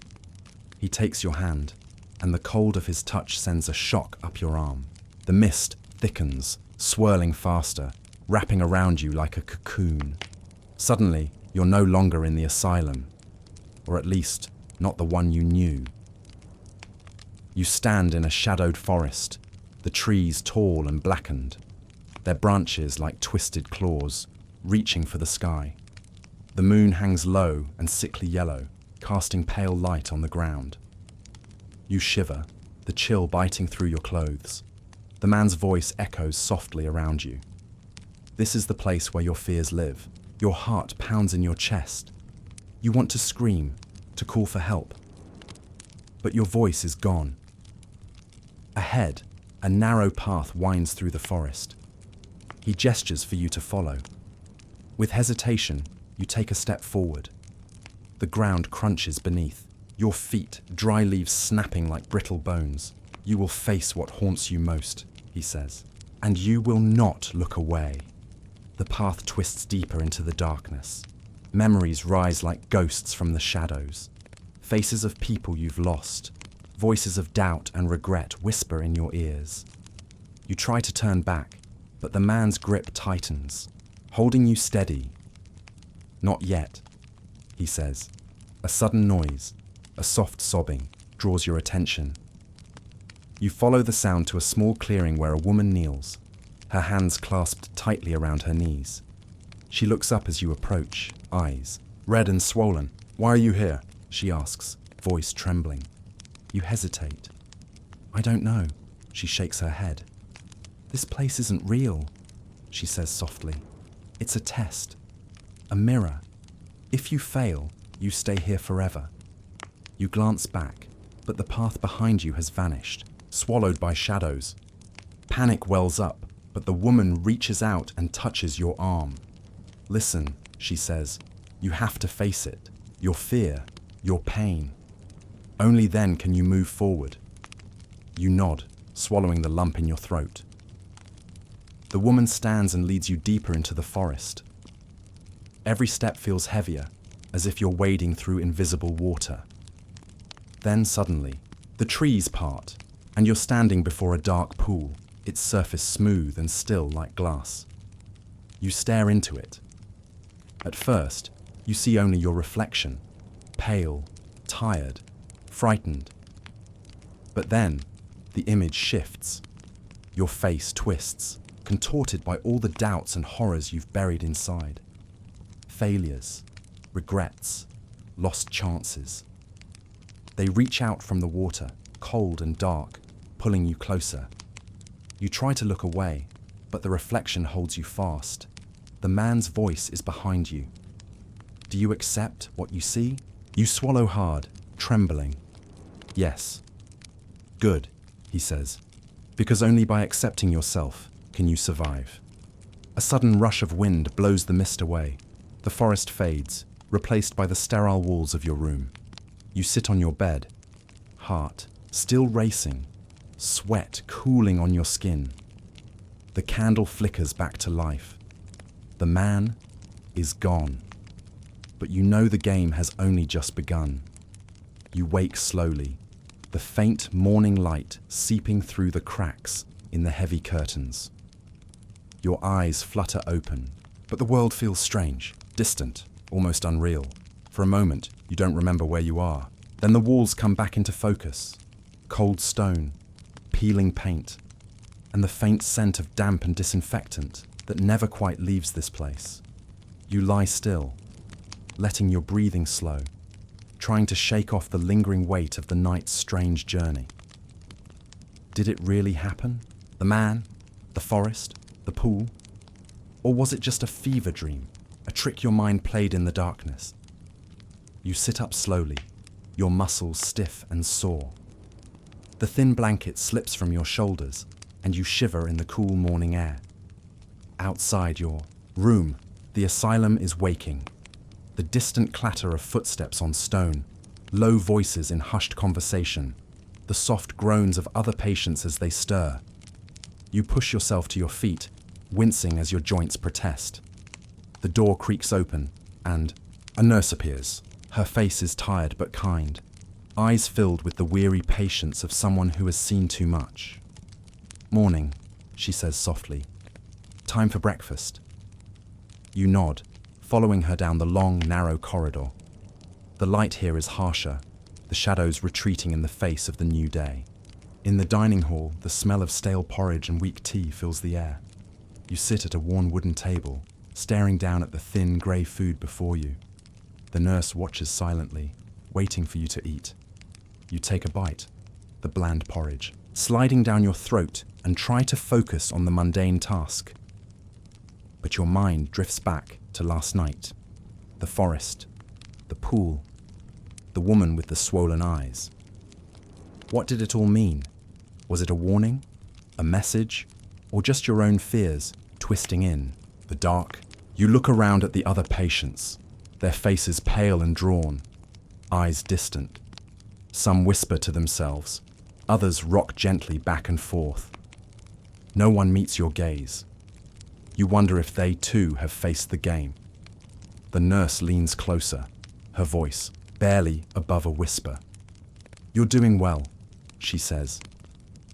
He takes your hand, and the cold of his touch sends a shock up your arm. The mist thickens, swirling faster, wrapping around you like a cocoon. Suddenly, you're no longer in the asylum, or at least, not the one you knew. You stand in a shadowed forest, the trees tall and blackened, their branches like twisted claws, reaching for the sky. The moon hangs low and sickly yellow, casting pale light on the ground. You shiver, the chill biting through your clothes. The man's voice echoes softly around you. This is the place where your fears live. Your heart pounds in your chest. You want to scream, to call for help. But your voice is gone. Ahead, a narrow path winds through the forest. He gestures for you to follow. With hesitation, you take a step forward. The ground crunches beneath, your feet, dry leaves snapping like brittle bones. You will face what haunts you most, he says, and you will not look away. The path twists deeper into the darkness. Memories rise like ghosts from the shadows. Faces of people you've lost. Voices of doubt and regret whisper in your ears. You try to turn back, but the man's grip tightens, holding you steady. Not yet, he says. A sudden noise, a soft sobbing, draws your attention. You follow the sound to a small clearing where a woman kneels, her hands clasped tightly around her knees. She looks up as you approach, eyes red and swollen. "Why are you here?" she asks, voice trembling. You hesitate. "I don't know." She shakes her head. "This place isn't real," she says softly. "It's a test, a mirror. If you fail, you stay here forever." You glance back, but the path behind you has vanished, swallowed by shadows. Panic wells up, but the woman reaches out and touches your arm. "Listen," she says, "you have to face it, your fear, your pain. Only then can you move forward." You nod, swallowing the lump in your throat. The woman stands and leads you deeper into the forest. Every step feels heavier, as if you're wading through invisible water. Then suddenly, the trees part, and you're standing before a dark pool, its surface smooth and still like glass. You stare into it. At first, you see only your reflection, pale, tired, frightened. But then, the image shifts. Your face twists, contorted by all the doubts and horrors you've buried inside. Failures, regrets, lost chances. They reach out from the water, cold and dark, pulling you closer. You try to look away, but the reflection holds you fast. The man's voice is behind you. Do you accept what you see? You swallow hard, trembling. Yes. Good, he says, because only by accepting yourself can you survive. A sudden rush of wind blows the mist away. The forest fades, replaced by the sterile walls of your room. You sit on your bed, heart still racing, sweat cooling on your skin. The candle flickers back to life. The man is gone. But you know the game has only just begun. You wake slowly, the faint morning light seeping through the cracks in the heavy curtains. Your eyes flutter open, but the world feels strange, distant, almost unreal. For a moment, you don't remember where you are. Then the walls come back into focus. Cold stone, peeling paint, and the faint scent of damp and disinfectant that never quite leaves this place. You lie still, letting your breathing slow, trying to shake off the lingering weight of the night's strange journey. Did it really happen? The man? The forest? The pool? Or was it just a fever dream, a trick your mind played in the darkness? You sit up slowly, your muscles stiff and sore. The thin blanket slips from your shoulders, and you shiver in the cool morning air. Outside your room, the asylum is waking. The distant clatter of footsteps on stone, low voices in hushed conversation, the soft groans of other patients as they stir. You push yourself to your feet, wincing as your joints protest. The door creaks open, and a nurse appears. Her face is tired but kind, eyes filled with the weary patience of someone who has seen too much. "Morning," she says softly. "Time for breakfast." You nod, following her down the long, narrow corridor. The light here is harsher, the shadows retreating in the face of the new day. In the dining hall, the smell of stale porridge and weak tea fills the air. You sit at a worn wooden table, staring down at the thin, grey food before you. The nurse watches silently, waiting for you to eat. You take a bite, the bland porridge, sliding down your throat, and try to focus on the mundane task. But your mind drifts back to last night, the forest, the pool, the woman with the swollen eyes. What did it all mean? Was it a warning, a message, or just your own fears twisting in? The dark. You look around at the other patients, their faces pale and drawn, eyes distant. Some whisper to themselves, others rock gently back and forth. No one meets your gaze. You wonder if they too have faced the game. The nurse leans closer, her voice barely above a whisper. "You're doing well," she says.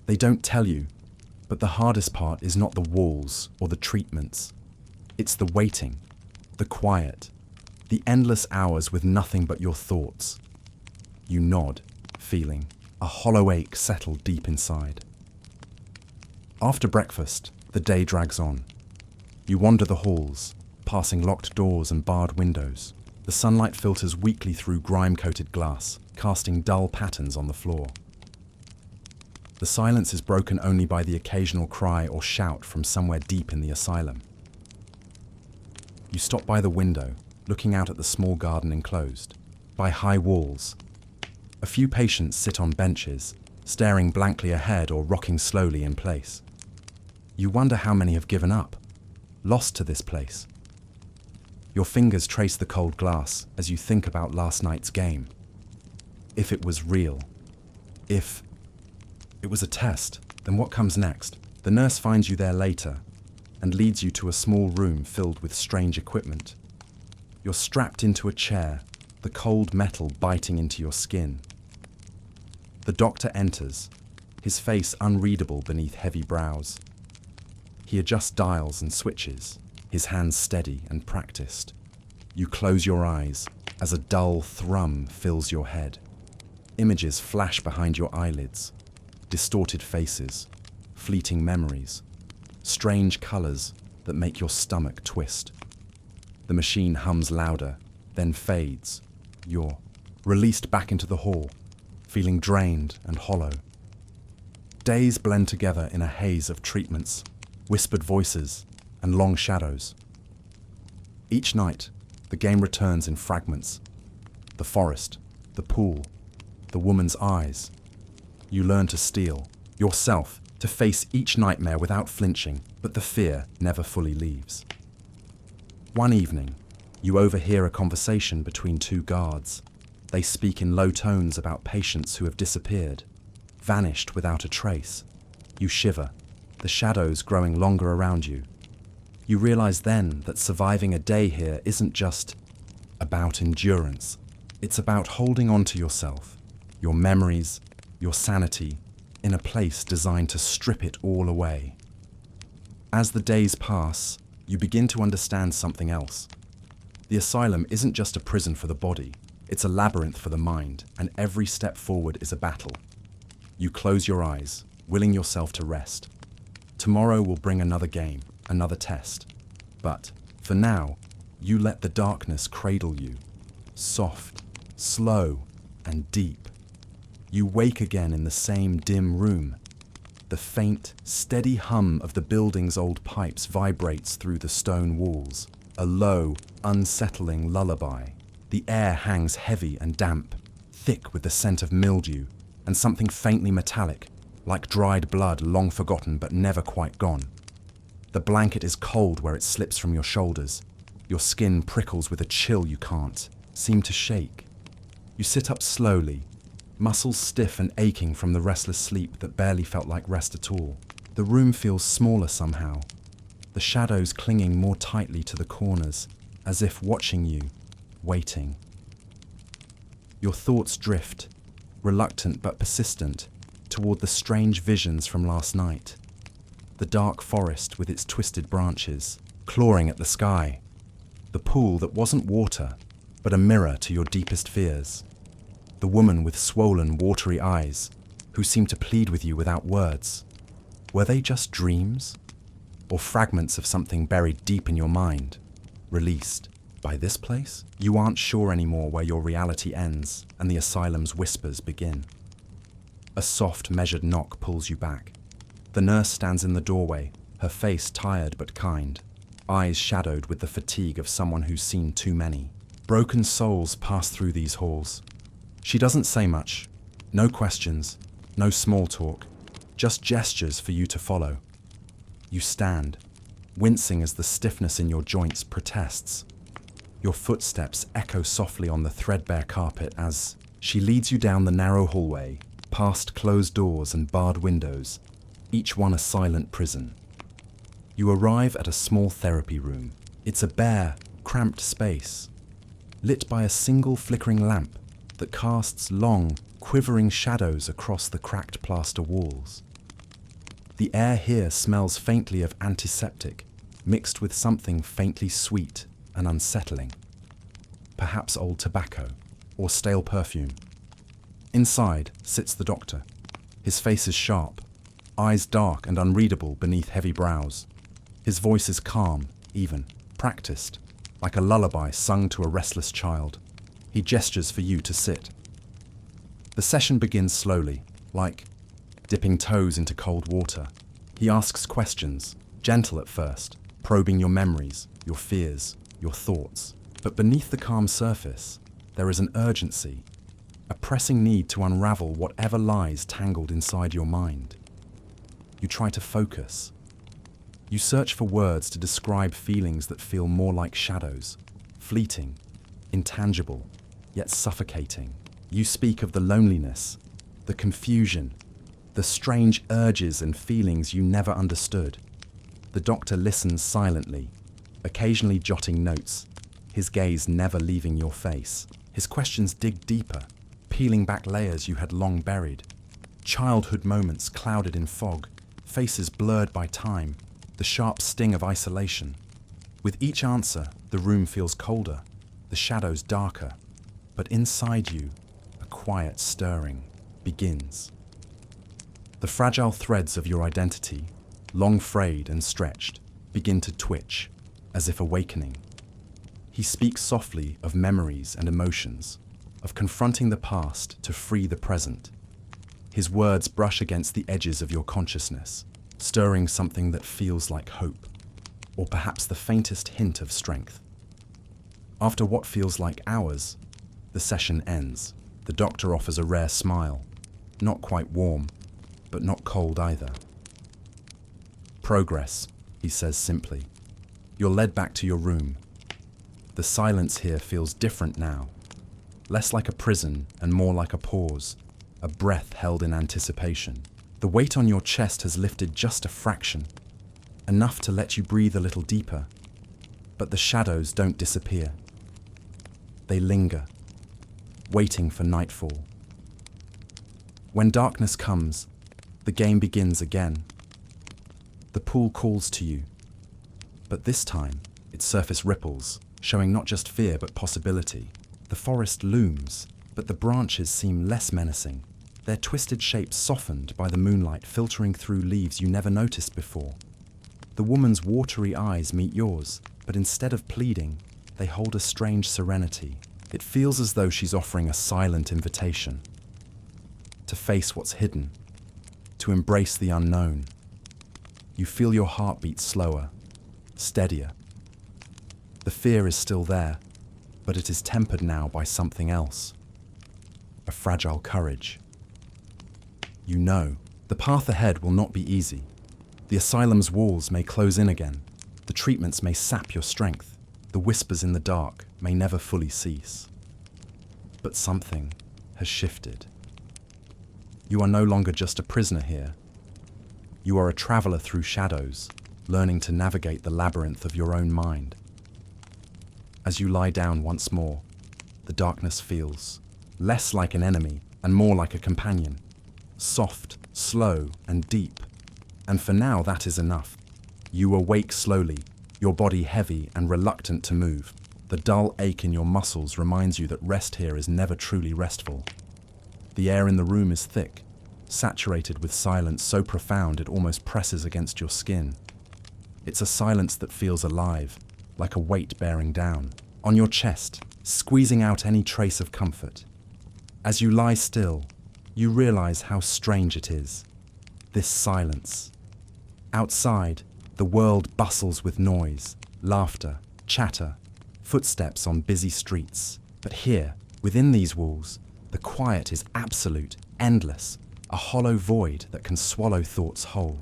They don't tell you, but the hardest part is not the walls or the treatments. It's the waiting, the quiet, the endless hours with nothing but your thoughts. You nod, feeling a hollow ache settle deep inside. After breakfast, the day drags on. You wander the halls, passing locked doors and barred windows. The sunlight filters weakly through grime-coated glass, casting dull patterns on the floor. The silence is broken only by the occasional cry or shout from somewhere deep in the asylum. You stop by the window, looking out at the small garden enclosed by high walls. A few patients sit on benches, staring blankly ahead or rocking slowly in place. You wonder how many have given up, lost to this place. Your fingers trace the cold glass as you think about last night's game. If it was real, if it was a test, then what comes next? The nurse finds you there later and leads you to a small room filled with strange equipment. You're strapped into a chair, the cold metal biting into your skin. The doctor enters, his face unreadable beneath heavy brows. He adjusts dials and switches, his hands steady and practiced. You close your eyes as a dull thrum fills your head. Images flash behind your eyelids, distorted faces, fleeting memories, strange colors that make your stomach twist. The machine hums louder, then fades. You're released back into the hall, feeling drained and hollow. Days blend together in a haze of treatments, whispered voices, and long shadows. Each night, the game returns in fragments. The forest, the pool, the woman's eyes. You learn to steel, yourself, to face each nightmare without flinching, but the fear never fully leaves. One evening, you overhear a conversation between two guards. They speak in low tones about patients who have disappeared, vanished without a trace. You shiver, the shadows growing longer around you. You realize then that surviving a day here isn't just about endurance. It's about holding on to yourself, your memories, your sanity, in a place designed to strip it all away. As the days pass, you begin to understand something else. The asylum isn't just a prison for the body, it's a labyrinth for the mind, and every step forward is a battle. You close your eyes, willing yourself to rest. Tomorrow will bring another game, another test. But, for now, you let the darkness cradle you, soft, slow, and deep. You wake again in the same dim room. The faint, steady hum of the building's old pipes vibrates through the stone walls, a low, unsettling lullaby. The air hangs heavy and damp, thick with the scent of mildew, and something faintly metallic, like dried blood long forgotten but never quite gone. The blanket is cold where it slips from your shoulders. Your skin prickles with a chill you can't seem to shake. You sit up slowly, muscles stiff and aching from the restless sleep that barely felt like rest at all. The room feels smaller somehow, the shadows clinging more tightly to the corners, as if watching you, waiting. Your thoughts drift, reluctant but persistent, toward the strange visions from last night. The dark forest with its twisted branches, clawing at the sky. The pool that wasn't water, but a mirror to your deepest fears. The woman with swollen, watery eyes, who seemed to plead with you without words. Were they just dreams? Or fragments of something buried deep in your mind, released? By this place, you aren't sure anymore where your reality ends and the asylum's whispers begin. A soft, measured knock pulls you back. The nurse stands in the doorway, her face tired but kind, eyes shadowed with the fatigue of someone who's seen too many. Broken souls pass through these halls. She doesn't say much. No questions, no small talk, just gestures for you to follow. You stand, wincing as the stiffness in your joints protests. Your footsteps echo softly on the threadbare carpet as she leads you down the narrow hallway, past closed doors and barred windows, each one a silent prison. You arrive at a small therapy room. It's a bare, cramped space, lit by a single flickering lamp that casts long, quivering shadows across the cracked plaster walls. The air here smells faintly of antiseptic, mixed with something faintly sweet and unsettling. Perhaps old tobacco or stale perfume. Inside sits the doctor. His face is sharp, eyes dark and unreadable beneath heavy brows. His voice is calm, even, practiced, like a lullaby sung to a restless child. He gestures for you to sit. The session begins slowly, like dipping toes into cold water. He asks questions, gentle at first, probing your memories, your fears, your thoughts. But beneath the calm surface, there is an urgency, a pressing need to unravel whatever lies tangled inside your mind. You try to focus. You search for words to describe feelings that feel more like shadows, fleeting, intangible, yet suffocating. You speak of the loneliness, the confusion, the strange urges and feelings you never understood. The doctor listens silently, occasionally jotting notes, his gaze never leaving your face. His questions dig deeper, peeling back layers you had long buried. Childhood moments clouded in fog, faces blurred by time, the sharp sting of isolation. With each answer, the room feels colder, the shadows darker, but inside you, a quiet stirring begins. The fragile threads of your identity, long frayed and stretched, begin to twitch, as if awakening. He speaks softly of memories and emotions, of confronting the past to free the present. His words brush against the edges of your consciousness, stirring something that feels like hope, or perhaps the faintest hint of strength. After what feels like hours, the session ends. The doctor offers a rare smile, not quite warm, but not cold either. Progress, he says simply. You're led back to your room. The silence here feels different now, less like a prison and more like a pause, a breath held in anticipation. The weight on your chest has lifted just a fraction. enough to let you breathe a little deeper. But the shadows don't disappear. They linger, waiting for nightfall. When darkness comes, the game begins again. The pool calls to you, but this time its surface ripples, showing not just fear but possibility. The forest looms, but the branches seem less menacing, their twisted shapes softened by the moonlight filtering through leaves you never noticed before. The woman's watery eyes meet yours, but instead of pleading, they hold a strange serenity. It feels as though she's offering a silent invitation to face what's hidden, to embrace the unknown. You feel your heartbeat slower, steadier. The fear is still there, but it is tempered now by something else. A fragile courage. You know, the path ahead will not be easy. The asylum's walls may close in again. The treatments may sap your strength. The whispers in the dark may never fully cease. But something has shifted. You are no longer just a prisoner here. You are a traveler through shadows, learning to navigate the labyrinth of your own mind. As you lie down once more, the darkness feels less like an enemy and more like a companion. Soft, slow, and deep. And for now, that is enough. You awake slowly, your body heavy and reluctant to move. The dull ache in your muscles reminds you that rest here is never truly restful. The air in the room is thick, saturated with silence so profound it almost presses against your skin. It's a silence that feels alive, like a weight bearing down on your chest, squeezing out any trace of comfort. As you lie still, you realize how strange it is, this silence. Outside, the world bustles with noise, laughter, chatter, footsteps on busy streets. But here, within these walls, the quiet is absolute, endless, a hollow void that can swallow thoughts whole.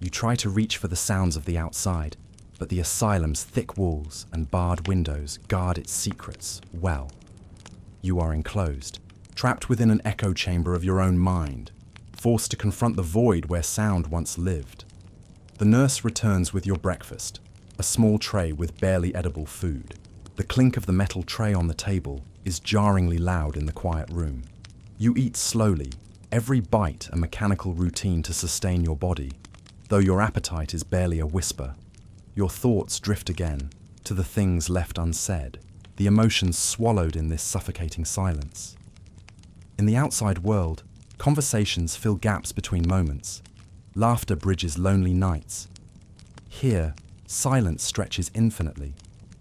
You try to reach for the sounds of the outside, but the asylum's thick walls and barred windows guard its secrets well. You are enclosed, trapped within an echo chamber of your own mind, forced to confront the void where sound once lived. The nurse returns with your breakfast, a small tray with barely edible food. The clink of the metal tray on the table is jarringly loud in the quiet room. You eat slowly, every bite a mechanical routine to sustain your body. Though your appetite is barely a whisper, your thoughts drift again to the things left unsaid, the emotions swallowed in this suffocating silence. In the outside world, conversations fill gaps between moments. Laughter bridges lonely nights. Here, silence stretches infinitely,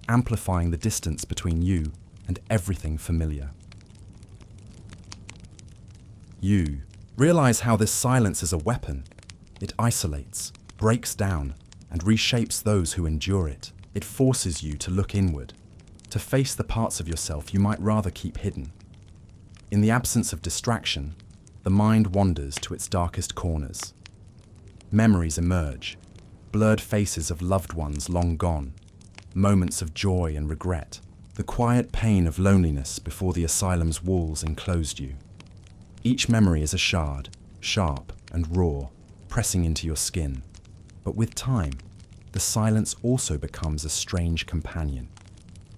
amplifying the distance between you and everything familiar. You realize how this silence is a weapon. It isolates, breaks down, and reshapes those who endure it. It forces you to look inward, to face the parts of yourself you might rather keep hidden. In the absence of distraction, the mind wanders to its darkest corners. Memories emerge, blurred faces of loved ones long gone, moments of joy and regret, the quiet pain of loneliness before the asylum's walls enclosed you. Each memory is a shard, sharp and raw, pressing into your skin. But with time, the silence also becomes a strange companion.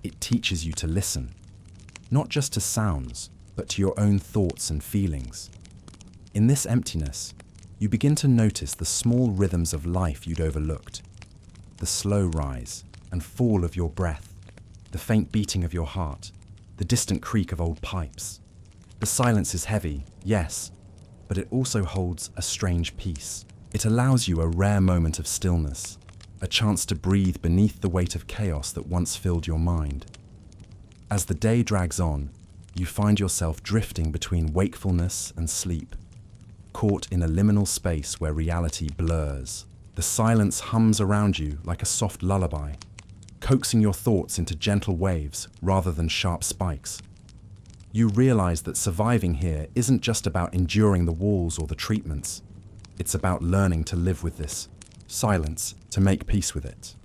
It teaches you to listen, not just to sounds, but to your own thoughts and feelings. In this emptiness, you begin to notice the small rhythms of life you'd overlooked. The slow rise and fall of your breath, the faint beating of your heart, the distant creak of old pipes. The silence is heavy, yes, but it also holds a strange peace. It allows you a rare moment of stillness, a chance to breathe beneath the weight of chaos that once filled your mind. As the day drags on, you find yourself drifting between wakefulness and sleep, caught in a liminal space where reality blurs. The silence hums around you like a soft lullaby, coaxing your thoughts into gentle waves rather than sharp spikes. You realize that surviving here isn't just about enduring the walls or the treatments. It's about learning to live with this silence, to make peace with it,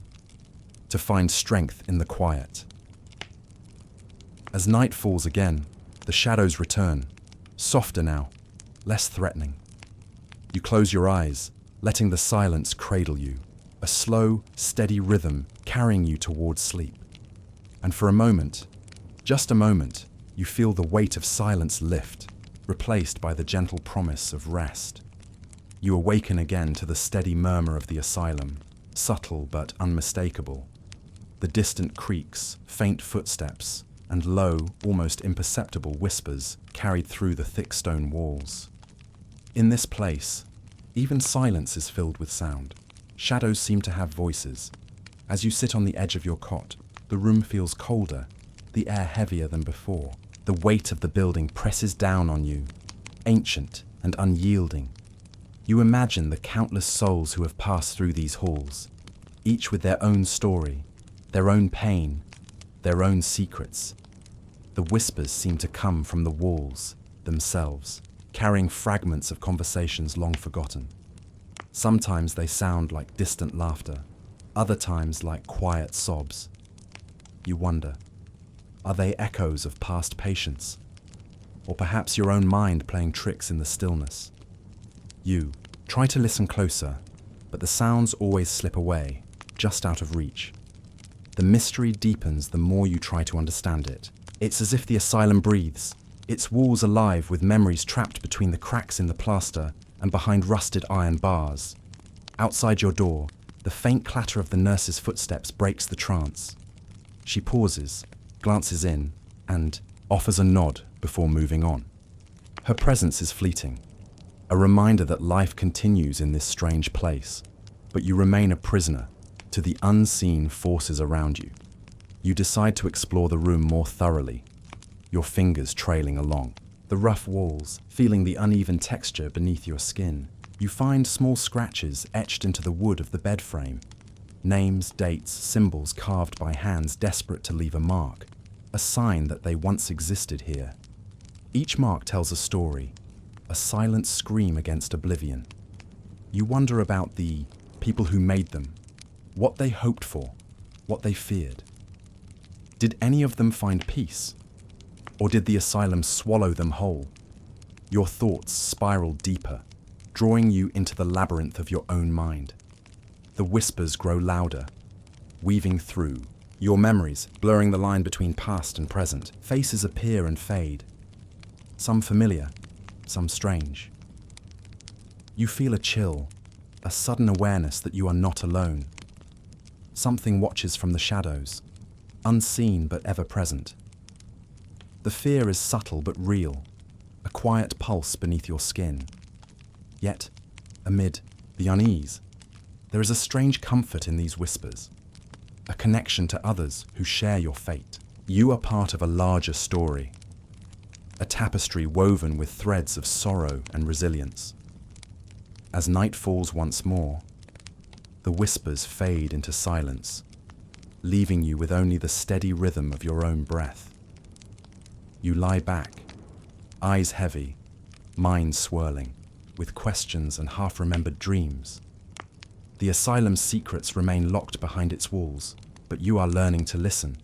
to find strength in the quiet. As night falls again, the shadows return, softer now, less threatening. You close your eyes, letting the silence cradle you. a slow, steady rhythm carrying you towards sleep. And for a moment, just a moment, you feel the weight of silence lift, replaced by the gentle promise of rest. You awaken again to the steady murmur of the asylum, subtle but unmistakable. The distant creaks, faint footsteps, and low, almost imperceptible whispers carried through the thick stone walls. In this place, even silence is filled with sound. Shadows seem to have voices. As you sit on the edge of your cot, the room feels colder, the air heavier than before. The weight of the building presses down on you, ancient and unyielding. You imagine the countless souls who have passed through these halls, each with their own story, their own pain, their own secrets. The whispers seem to come from the walls themselves, carrying fragments of conversations long forgotten. Sometimes they sound like distant laughter, other times like quiet sobs. You wonder, are they echoes of past patience? Or perhaps your own mind playing tricks in the stillness? You try to listen closer, but the sounds always slip away, just out of reach. The mystery deepens the more you try to understand it. It's as if the asylum breathes, its walls alive with memories trapped between the cracks in the plaster and behind rusted iron bars. Outside your door, the faint clatter of the nurse's footsteps breaks the trance. She pauses, glances in, and offers a nod before moving on. Her presence is fleeting, a reminder that life continues in this strange place, but you remain a prisoner to the unseen forces around you. You decide to explore the room more thoroughly, your fingers trailing along the rough walls, feeling the uneven texture beneath your skin. You find small scratches etched into the wood of the bed frame. Names, dates, symbols carved by hands desperate to leave a mark, a sign that they once existed here. Each mark tells a story, a silent scream against oblivion. You wonder about the people who made them, what they hoped for, what they feared. Did any of them find peace? Or did the asylum swallow them whole? Your thoughts spiral deeper, drawing you into the labyrinth of your own mind. The whispers grow louder, weaving through your memories, blurring the line between past and present. Faces appear and fade, some familiar, some strange. You feel a chill, a sudden awareness that you are not alone. Something watches from the shadows, unseen but ever present. The fear is subtle but real, a quiet pulse beneath your skin. Yet, amid the unease, there is a strange comfort in these whispers, a connection to others who share your fate. You are part of a larger story, a tapestry woven with threads of sorrow and resilience. As night falls once more, the whispers fade into silence, leaving you with only the steady rhythm of your own breath. You lie back, eyes heavy, mind swirling, with questions and half-remembered dreams. The asylum's secrets remain locked behind its walls, but you are learning to listen,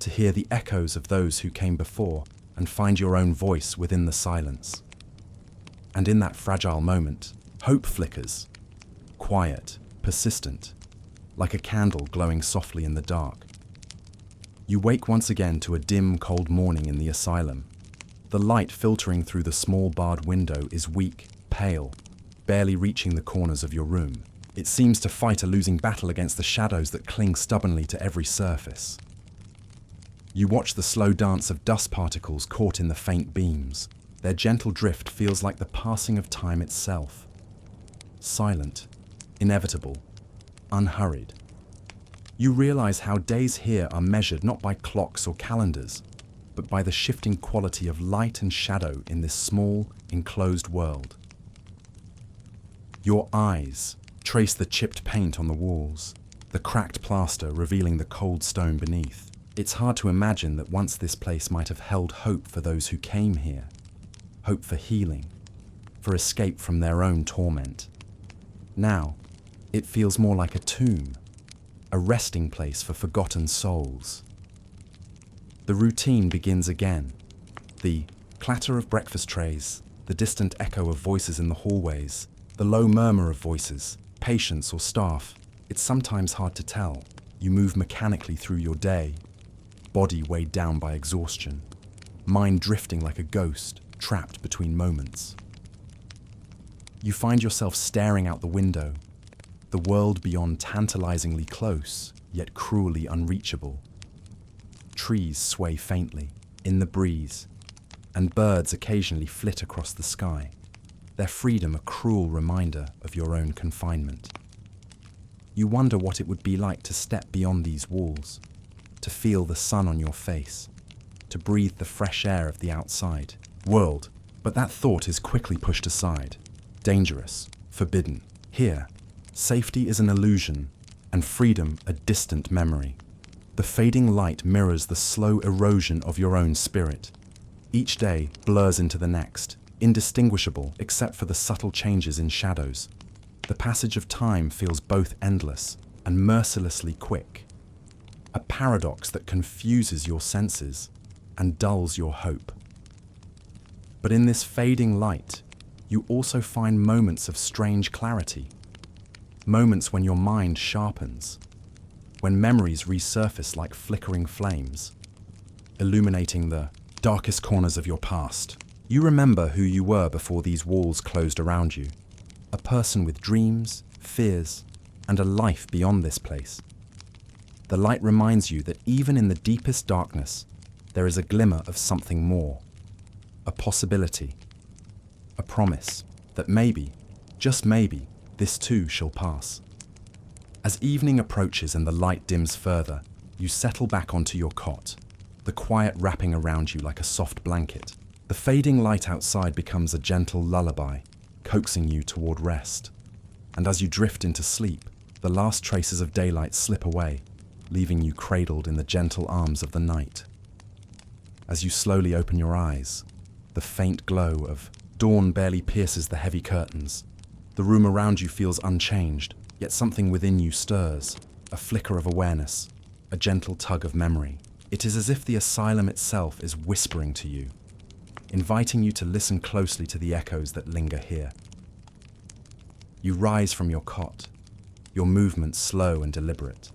to hear the echoes of those who came before and find your own voice within the silence. And in that fragile moment, hope flickers, quiet, persistent, like a candle glowing softly in the dark. You wake once again to a dim, cold morning in the asylum. The light filtering through the small barred window is weak, pale, barely reaching the corners of your room. It seems to fight a losing battle against the shadows that cling stubbornly to every surface. You watch the slow dance of dust particles caught in the faint beams. Their gentle drift feels like the passing of time itself. Silent, inevitable, unhurried. You realize how days here are measured not by clocks or calendars, but by the shifting quality of light and shadow in this small, enclosed world. Your eyes trace the chipped paint on the walls, the cracked plaster revealing the cold stone beneath. It's hard to imagine that once this place might have held hope for those who came here, hope for healing, for escape from their own torment. Now, it feels more like a tomb, a resting place for forgotten souls. The routine begins again. The clatter of breakfast trays, the distant echo of voices in the hallways, the low murmur of voices, patients or staff, It's sometimes hard to tell. You move mechanically through your day, body weighed down by exhaustion, mind drifting like a ghost, trapped between moments. You find yourself staring out the window, the world beyond tantalizingly close, yet cruelly unreachable. Trees sway faintly in the breeze, and birds occasionally flit across the sky, their freedom a cruel reminder of your own confinement. You wonder what it would be like to step beyond these walls, to feel the sun on your face, to breathe the fresh air of the outside world. But that thought is quickly pushed aside. Dangerous, forbidden. Here, safety is an illusion, and freedom a distant memory. The fading light mirrors the slow erosion of your own spirit. Each day blurs into the next, indistinguishable except for the subtle changes in shadows. The passage of time feels both endless and mercilessly quick, a paradox that confuses your senses and dulls your hope. But in this fading light, you also find moments of strange clarity, moments when your mind sharpens, when memories resurface like flickering flames, illuminating the darkest corners of your past. You remember who you were before these walls closed around you, a person with dreams, fears, and a life beyond this place. The light reminds you that even in the deepest darkness, there is a glimmer of something more, a possibility, a promise that maybe, just maybe, this too shall pass. As evening approaches and the light dims further, you settle back onto your cot, the quiet wrapping around you like a soft blanket. The fading light outside becomes a gentle lullaby, coaxing you toward rest. And as you drift into sleep, the last traces of daylight slip away, leaving you cradled in the gentle arms of the night. As you slowly open your eyes, the faint glow of dawn barely pierces the heavy curtains. The room around you feels unchanged, yet something within you stirs, a flicker of awareness, a gentle tug of memory. It is as if the asylum itself is whispering to you, inviting you to listen closely to the echoes that linger here. You rise from your cot, your movements slow and deliberate.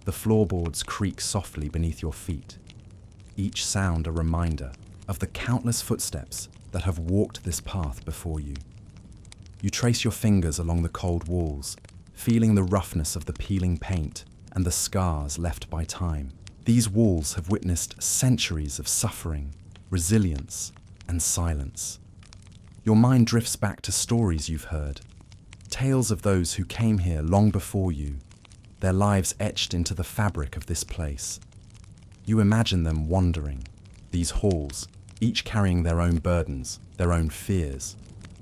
The floorboards creak softly beneath your feet, each sound a reminder of the countless footsteps that have walked this path before you. You trace your fingers along the cold walls, feeling the roughness of the peeling paint and the scars left by time. These walls have witnessed centuries of suffering, resilience, and silence. Your mind drifts back to stories you've heard, tales of those who came here long before you, their lives etched into the fabric of this place. You imagine them wandering, these halls, each carrying their own burdens, their own fears.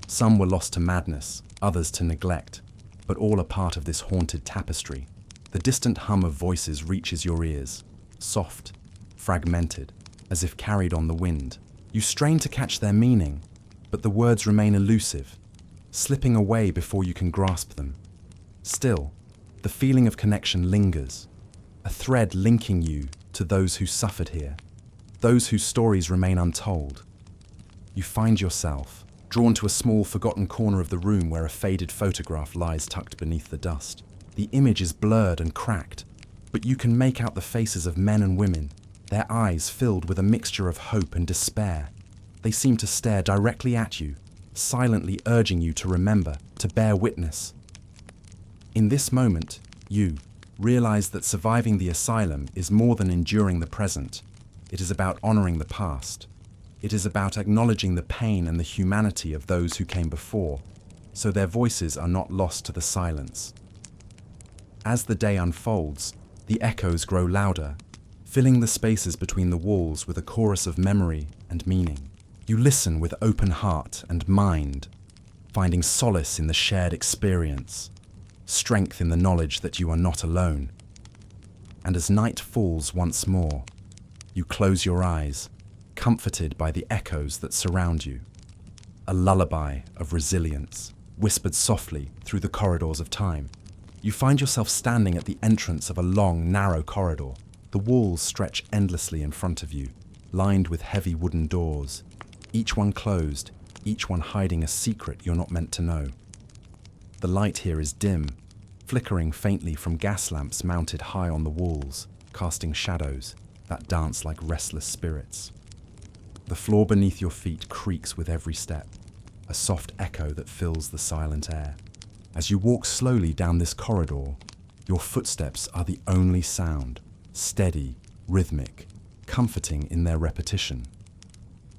Some were lost to madness, others to neglect, but all a part of this haunted tapestry. The distant hum of voices reaches your ears, soft, fragmented, as if carried on the wind. You strain to catch their meaning, but the words remain elusive, slipping away before you can grasp them. Still, the feeling of connection lingers, a thread linking you to those who suffered here, those whose stories remain untold. You find yourself drawn to a small, forgotten corner of the room where a faded photograph lies tucked beneath the dust. The image is blurred and cracked, but you can make out the faces of men and women, their eyes filled with a mixture of hope and despair. They seem to stare directly at you, silently urging you to remember, to bear witness. In this moment, you realize that surviving the asylum is more than enduring the present. It is about honoring the past. It is about acknowledging the pain and the humanity of those who came before, so their voices are not lost to the silence. As the day unfolds, the echoes grow louder, filling the spaces between the walls with a chorus of memory and meaning. You listen with open heart and mind, finding solace in the shared experience, strength in the knowledge that you are not alone. And as night falls once more, you close your eyes, comforted by the echoes that surround you. A lullaby of resilience, whispered softly through the corridors of time. You find yourself standing at the entrance of a long, narrow corridor. The walls stretch endlessly in front of you, lined with heavy wooden doors, each one closed, each one hiding a secret you're not meant to know. The light here is dim, flickering faintly from gas lamps mounted high on the walls, casting shadows that dance like restless spirits. The floor beneath your feet creaks with every step, a soft echo that fills the silent air. As you walk slowly down this corridor, your footsteps are the only sound, steady, rhythmic, comforting in their repetition.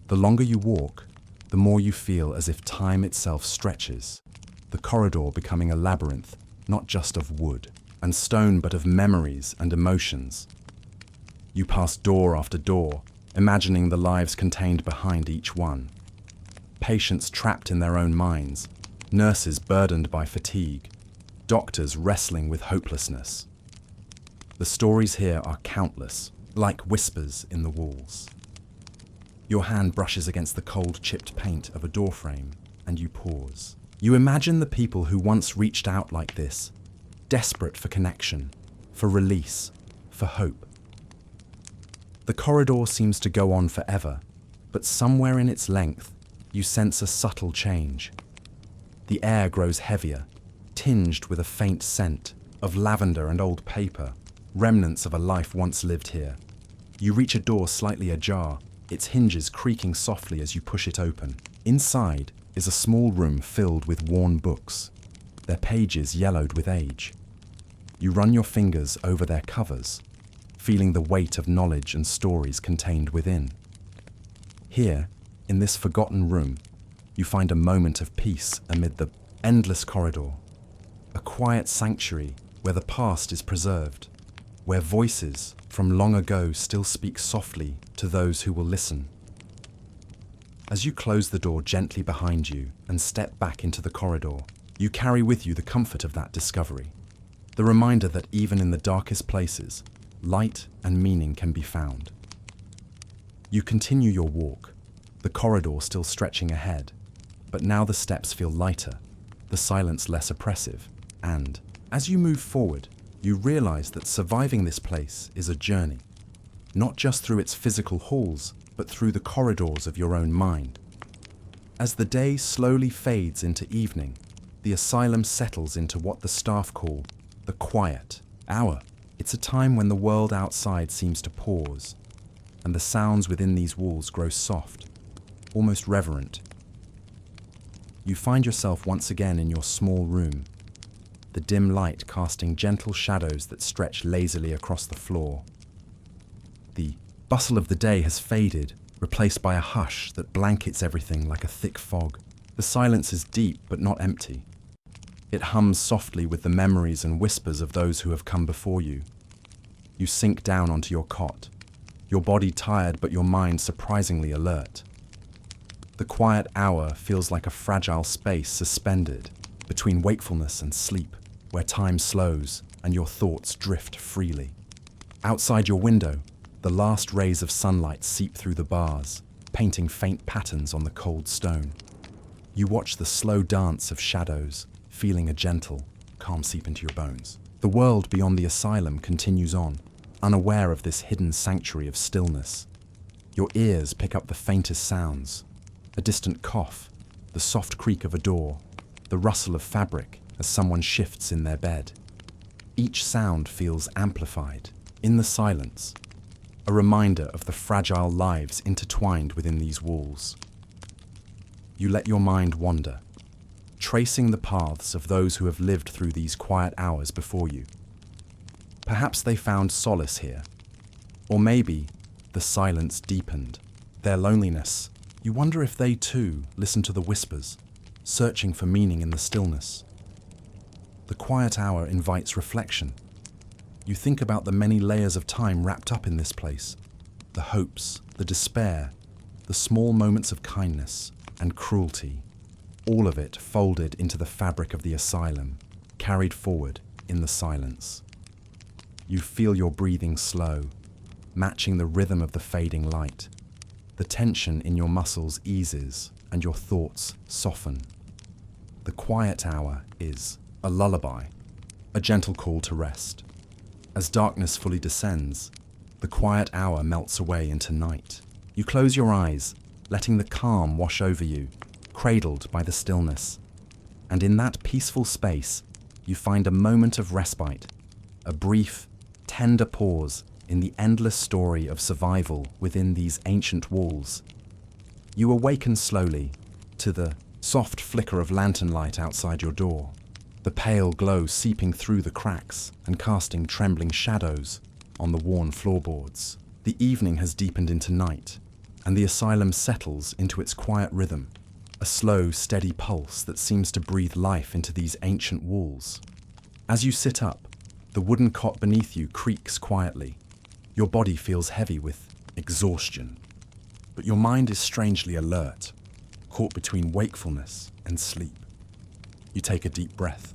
The longer you walk, the more you feel as if time itself stretches, the corridor becoming a labyrinth, not just of wood and stone, but of memories and emotions. You pass door after door, imagining the lives contained behind each one. Patients trapped in their own minds, nurses burdened by fatigue, doctors wrestling with hopelessness. The stories here are countless, like whispers in the walls. Your hand brushes against the cold, chipped paint of a doorframe, and you pause. You imagine the people who once reached out like this, desperate for connection, for release, for hope. The corridor seems to go on forever, but somewhere in its length, you sense a subtle change. The air grows heavier, tinged with a faint scent of lavender and old paper, remnants of a life once lived here. You reach a door slightly ajar, its hinges creaking softly as you push it open. Inside is a small room filled with worn books, their pages yellowed with age. You run your fingers over their covers, feeling the weight of knowledge and stories contained within. Here, in this forgotten room, you find a moment of peace amid the endless corridor, a quiet sanctuary where the past is preserved, where voices from long ago still speak softly to those who will listen. As you close the door gently behind you and step back into the corridor, you carry with you the comfort of that discovery, the reminder that even in the darkest places, light and meaning can be found. You continue your walk, the corridor still stretching ahead, but now the steps feel lighter, the silence less oppressive, and, as you move forward, you realize that surviving this place is a journey, not just through its physical halls, but through the corridors of your own mind. As the day slowly fades into evening, the asylum settles into what the staff call the quiet hour. It's a time when the world outside seems to pause, and the sounds within these walls grow soft, almost reverent. You find yourself once again in your small room, the dim light casting gentle shadows that stretch lazily across the floor. The bustle of the day has faded, replaced by a hush that blankets everything like a thick fog. The silence is deep but not empty. It hums softly with the memories and whispers of those who have come before you. You sink down onto your cot, your body tired but your mind surprisingly alert. The quiet hour feels like a fragile space suspended between wakefulness and sleep, where time slows and your thoughts drift freely. Outside your window, the last rays of sunlight seep through the bars, painting faint patterns on the cold stone. You watch the slow dance of shadows, feeling a gentle, calm seep into your bones. The world beyond the asylum continues on, unaware of this hidden sanctuary of stillness. Your ears pick up the faintest sounds, a distant cough, the soft creak of a door, the rustle of fabric as someone shifts in their bed. Each sound feels amplified, in the silence, a reminder of the fragile lives intertwined within these walls. You let your mind wander, tracing the paths of those who have lived through these quiet hours before you. Perhaps they found solace here, or maybe the silence deepened their loneliness. You wonder if they too listen to the whispers, searching for meaning in the stillness. The quiet hour invites reflection. You think about the many layers of time wrapped up in this place, the hopes, the despair, the small moments of kindness and cruelty, all of it folded into the fabric of the asylum, carried forward in the silence. You feel your breathing slow, matching the rhythm of the fading light. The tension in your muscles eases and your thoughts soften. The quiet hour is a lullaby, a gentle call to rest. As darkness fully descends, the quiet hour melts away into night. You close your eyes, letting the calm wash over you, cradled by the stillness. And in that peaceful space, you find a moment of respite, a brief, tender pause in the endless story of survival within these ancient walls. You awaken slowly to the soft flicker of lantern light outside your door, the pale glow seeping through the cracks and casting trembling shadows on the worn floorboards. The evening has deepened into night, and the asylum settles into its quiet rhythm, a slow, steady pulse that seems to breathe life into these ancient walls. As you sit up, the wooden cot beneath you creaks quietly. Your body feels heavy with exhaustion, but your mind is strangely alert, caught between wakefulness and sleep. You take a deep breath,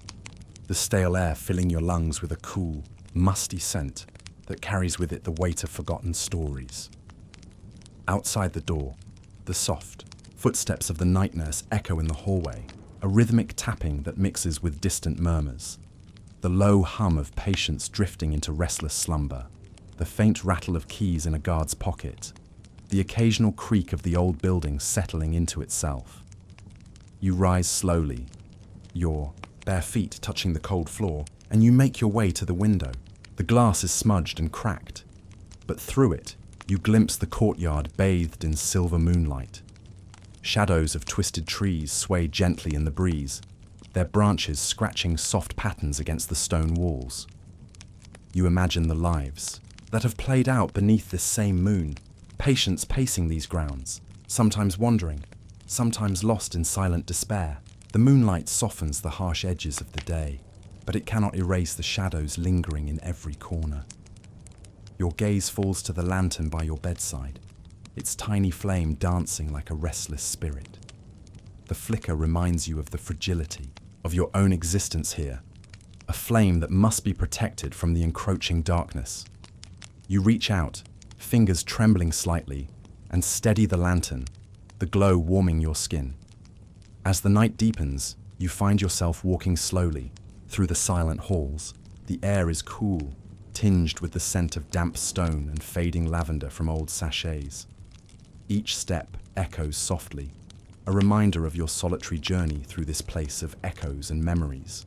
the stale air filling your lungs with a cool, musty scent that carries with it the weight of forgotten stories. Outside the door, the soft footsteps of the night nurse echo in the hallway, a rhythmic tapping that mixes with distant murmurs. The low hum of patients drifting into restless slumber, the faint rattle of keys in a guard's pocket, the occasional creak of the old building settling into itself. You rise slowly, your bare feet touching the cold floor, and you make your way to the window. The glass is smudged and cracked, but through it, you glimpse the courtyard bathed in silver moonlight. Shadows of twisted trees sway gently in the breeze, their branches scratching soft patterns against the stone walls. You imagine the lives that have played out beneath this same moon, patients pacing these grounds, sometimes wandering, sometimes lost in silent despair. The moonlight softens the harsh edges of the day, but it cannot erase the shadows lingering in every corner. Your gaze falls to the lantern by your bedside, its tiny flame dancing like a restless spirit. The flicker reminds you of the fragility of your own existence here, a flame that must be protected from the encroaching darkness. You reach out, fingers trembling slightly, and steady the lantern, the glow warming your skin. As the night deepens, you find yourself walking slowly through the silent halls. The air is cool, tinged with the scent of damp stone and fading lavender from old sachets. Each step echoes softly, a reminder of your solitary journey through this place of echoes and memories.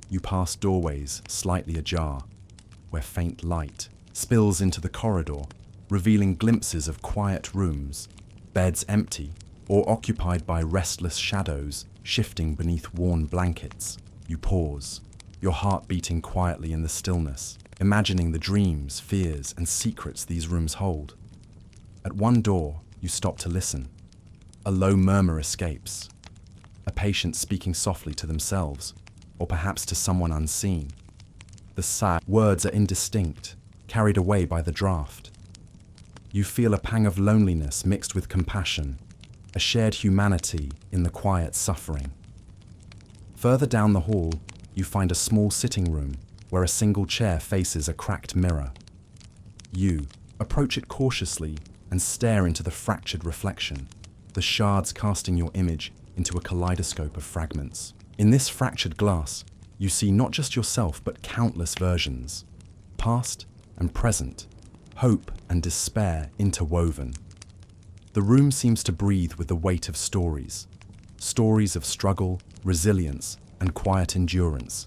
You pass doorways slightly ajar, where faint light spills into the corridor, revealing glimpses of quiet rooms, beds empty or occupied by restless shadows shifting beneath worn blankets. You pause, your heart beating quietly in the stillness, imagining the dreams, fears, and secrets these rooms hold. At one door, you stop to listen. A low murmur escapes, a patient speaking softly to themselves, or perhaps to someone unseen. The words are indistinct, carried away by the draft. You feel a pang of loneliness mixed with compassion, a shared humanity in the quiet suffering. Further down the hall, you find a small sitting room where a single chair faces a cracked mirror. You approach it cautiously and stare into the fractured reflection, the shards casting your image into a kaleidoscope of fragments. In this fractured glass, you see not just yourself but countless versions, past and present, hope and despair interwoven. The room seems to breathe with the weight of stories, stories of struggle, resilience, and quiet endurance.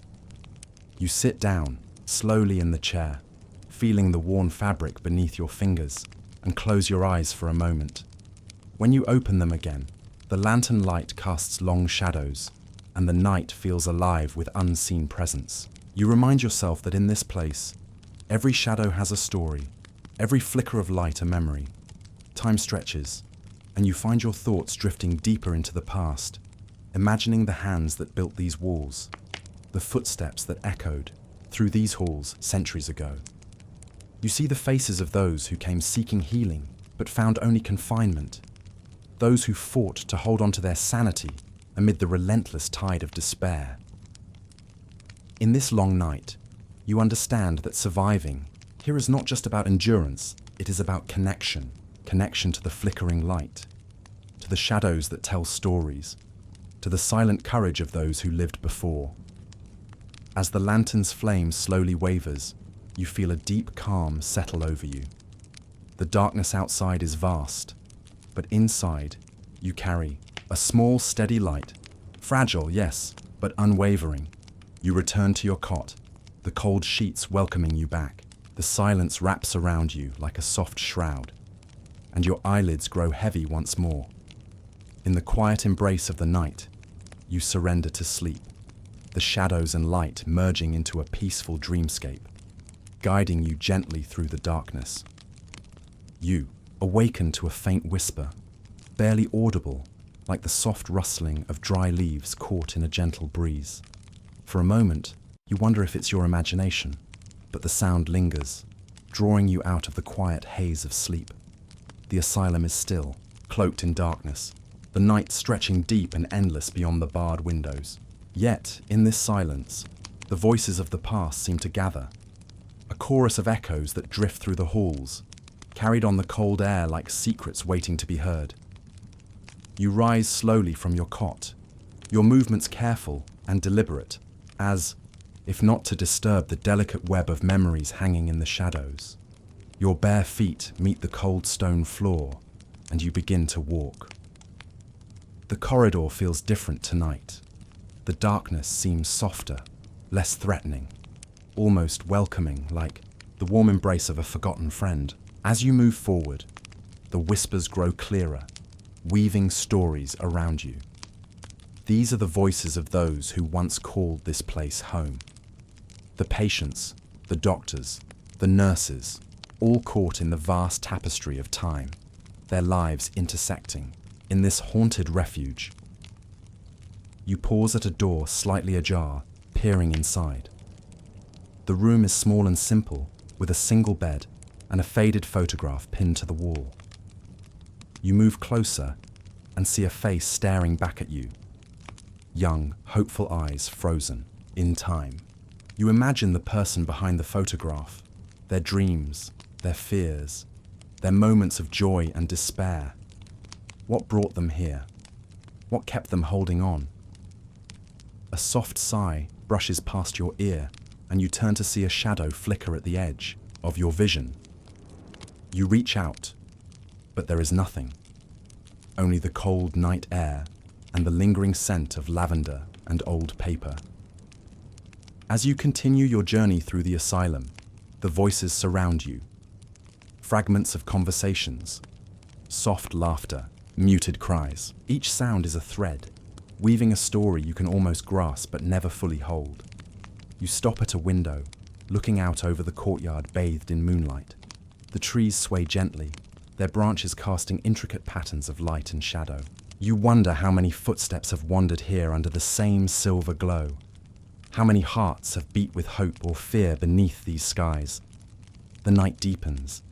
You sit down, slowly in the chair, feeling the worn fabric beneath your fingers, and close your eyes for a moment. When you open them again, the lantern light casts long shadows, and the night feels alive with unseen presence. You remind yourself that in this place, every shadow has a story, every flicker of light a memory. Time stretches, and you find your thoughts drifting deeper into the past, imagining the hands that built these walls, the footsteps that echoed through these halls centuries ago. You see the faces of those who came seeking healing, but found only confinement, those who fought to hold on to their sanity amid the relentless tide of despair. In this long night, you understand that surviving here is not just about endurance, it is about connection to the flickering light, to the shadows that tell stories, to the silent courage of those who lived before. As the lantern's flame slowly wavers, you feel a deep calm settle over you. The darkness outside is vast, but inside you carry a small, steady light, fragile, yes, But unwavering, you return to your cot, the cold sheets welcoming you back. The silence wraps around you like a soft shroud, and your eyelids grow heavy once more. In the quiet embrace of the night, you surrender to sleep, the shadows and light merging into a peaceful dreamscape, guiding you gently through the darkness. You awaken to a faint whisper, barely audible, like the soft rustling of dry leaves caught in a gentle breeze. For a moment, you wonder if it's your imagination, but the sound lingers, drawing you out of the quiet haze of sleep. The asylum is still, cloaked in darkness, the night stretching deep and endless beyond the barred windows. Yet, in this silence, the voices of the past seem to gather, a chorus of echoes that drift through the halls, carried on the cold air like secrets waiting to be heard. You rise slowly from your cot, your movements careful and deliberate, as, if not to disturb the delicate web of memories hanging in the shadows. Your bare feet meet the cold stone floor, and you begin to walk. The corridor feels different tonight. The darkness seems softer, less threatening, almost welcoming, like the warm embrace of a forgotten friend. As you move forward, the whispers grow clearer, weaving stories around you. These are the voices of those who once called this place home. The patients, the doctors, the nurses, all caught in the vast tapestry of time, their lives intersecting in this haunted refuge. You pause at a door slightly ajar, peering inside. The room is small and simple, with a single bed and a faded photograph pinned to the wall. You move closer and see a face staring back at you. Young, hopeful eyes frozen in time. You imagine the person behind the photograph, their dreams, their fears, their moments of joy and despair. What brought them here? What kept them holding on? A soft sigh brushes past your ear, and you turn to see a shadow flicker at the edge of your vision. You reach out, but there is nothing. Only the cold night air and the lingering scent of lavender and old paper. As you continue your journey through the asylum, the voices surround you. Fragments of conversations, soft laughter, muted cries. Each sound is a thread, weaving a story you can almost grasp but never fully hold. You stop at a window, looking out over the courtyard bathed in moonlight. The trees sway gently, their branches casting intricate patterns of light and shadow. You wonder how many footsteps have wandered here under the same silver glow. How many hearts have beat with hope or fear beneath these skies. The night deepens,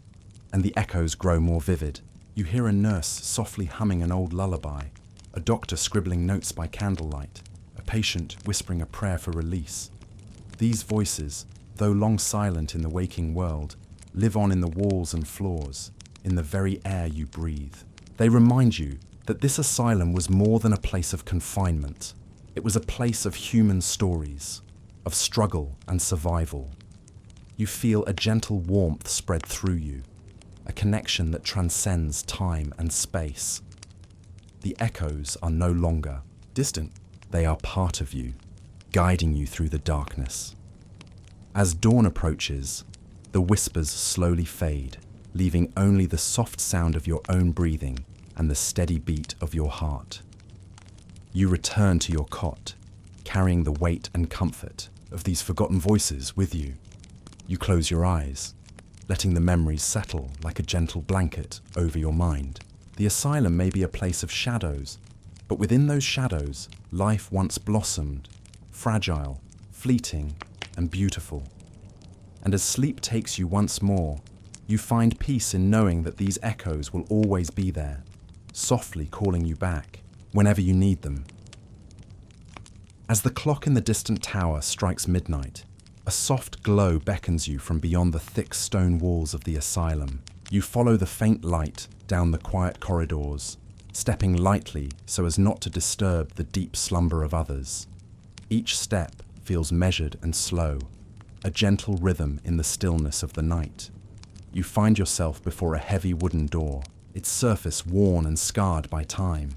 and the echoes grow more vivid. You hear a nurse softly humming an old lullaby, a doctor scribbling notes by candlelight, a patient whispering a prayer for release. These voices, though long silent in the waking world, live on in the walls and floors, in the very air you breathe. They remind you that this asylum was more than a place of confinement. It was a place of human stories, of struggle and survival. You feel a gentle warmth spread through you, a connection that transcends time and space. The echoes are no longer distant. They are part of you, guiding you through the darkness. As dawn approaches, the whispers slowly fade, leaving only the soft sound of your own breathing and the steady beat of your heart. You return to your cot, carrying the weight and comfort of these forgotten voices with you. You close your eyes, letting the memories settle like a gentle blanket over your mind. The asylum may be a place of shadows, but within those shadows, life once blossomed, fragile, fleeting, and beautiful. And as sleep takes you once more, you find peace in knowing that these echoes will always be there, softly calling you back whenever you need them. As the clock in the distant tower strikes midnight, a soft glow beckons you from beyond the thick stone walls of the asylum. You follow the faint light down the quiet corridors, stepping lightly so as not to disturb the deep slumber of others. Each step feels measured and slow, a gentle rhythm in the stillness of the night. You find yourself before a heavy wooden door, its surface worn and scarred by time.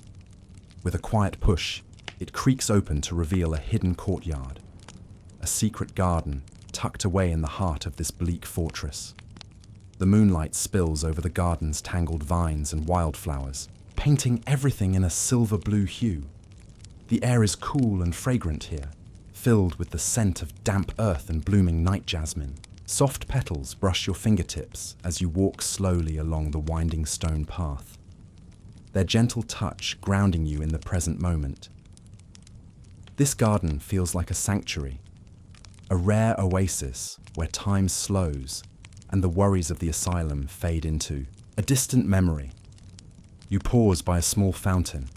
With a quiet push, It creaks open to reveal a hidden courtyard, a secret garden tucked away in the heart of this bleak fortress. The moonlight spills over the garden's tangled vines and wildflowers, painting everything in a silver-blue hue. The air is cool and fragrant here, filled with the scent of damp earth and blooming night jasmine. Soft petals brush your fingertips as you walk slowly along the winding stone path, their gentle touch grounding you in the present moment. This garden feels like a sanctuary, a rare oasis where time slows and the worries of the asylum fade into a distant memory. You pause by a small fountain,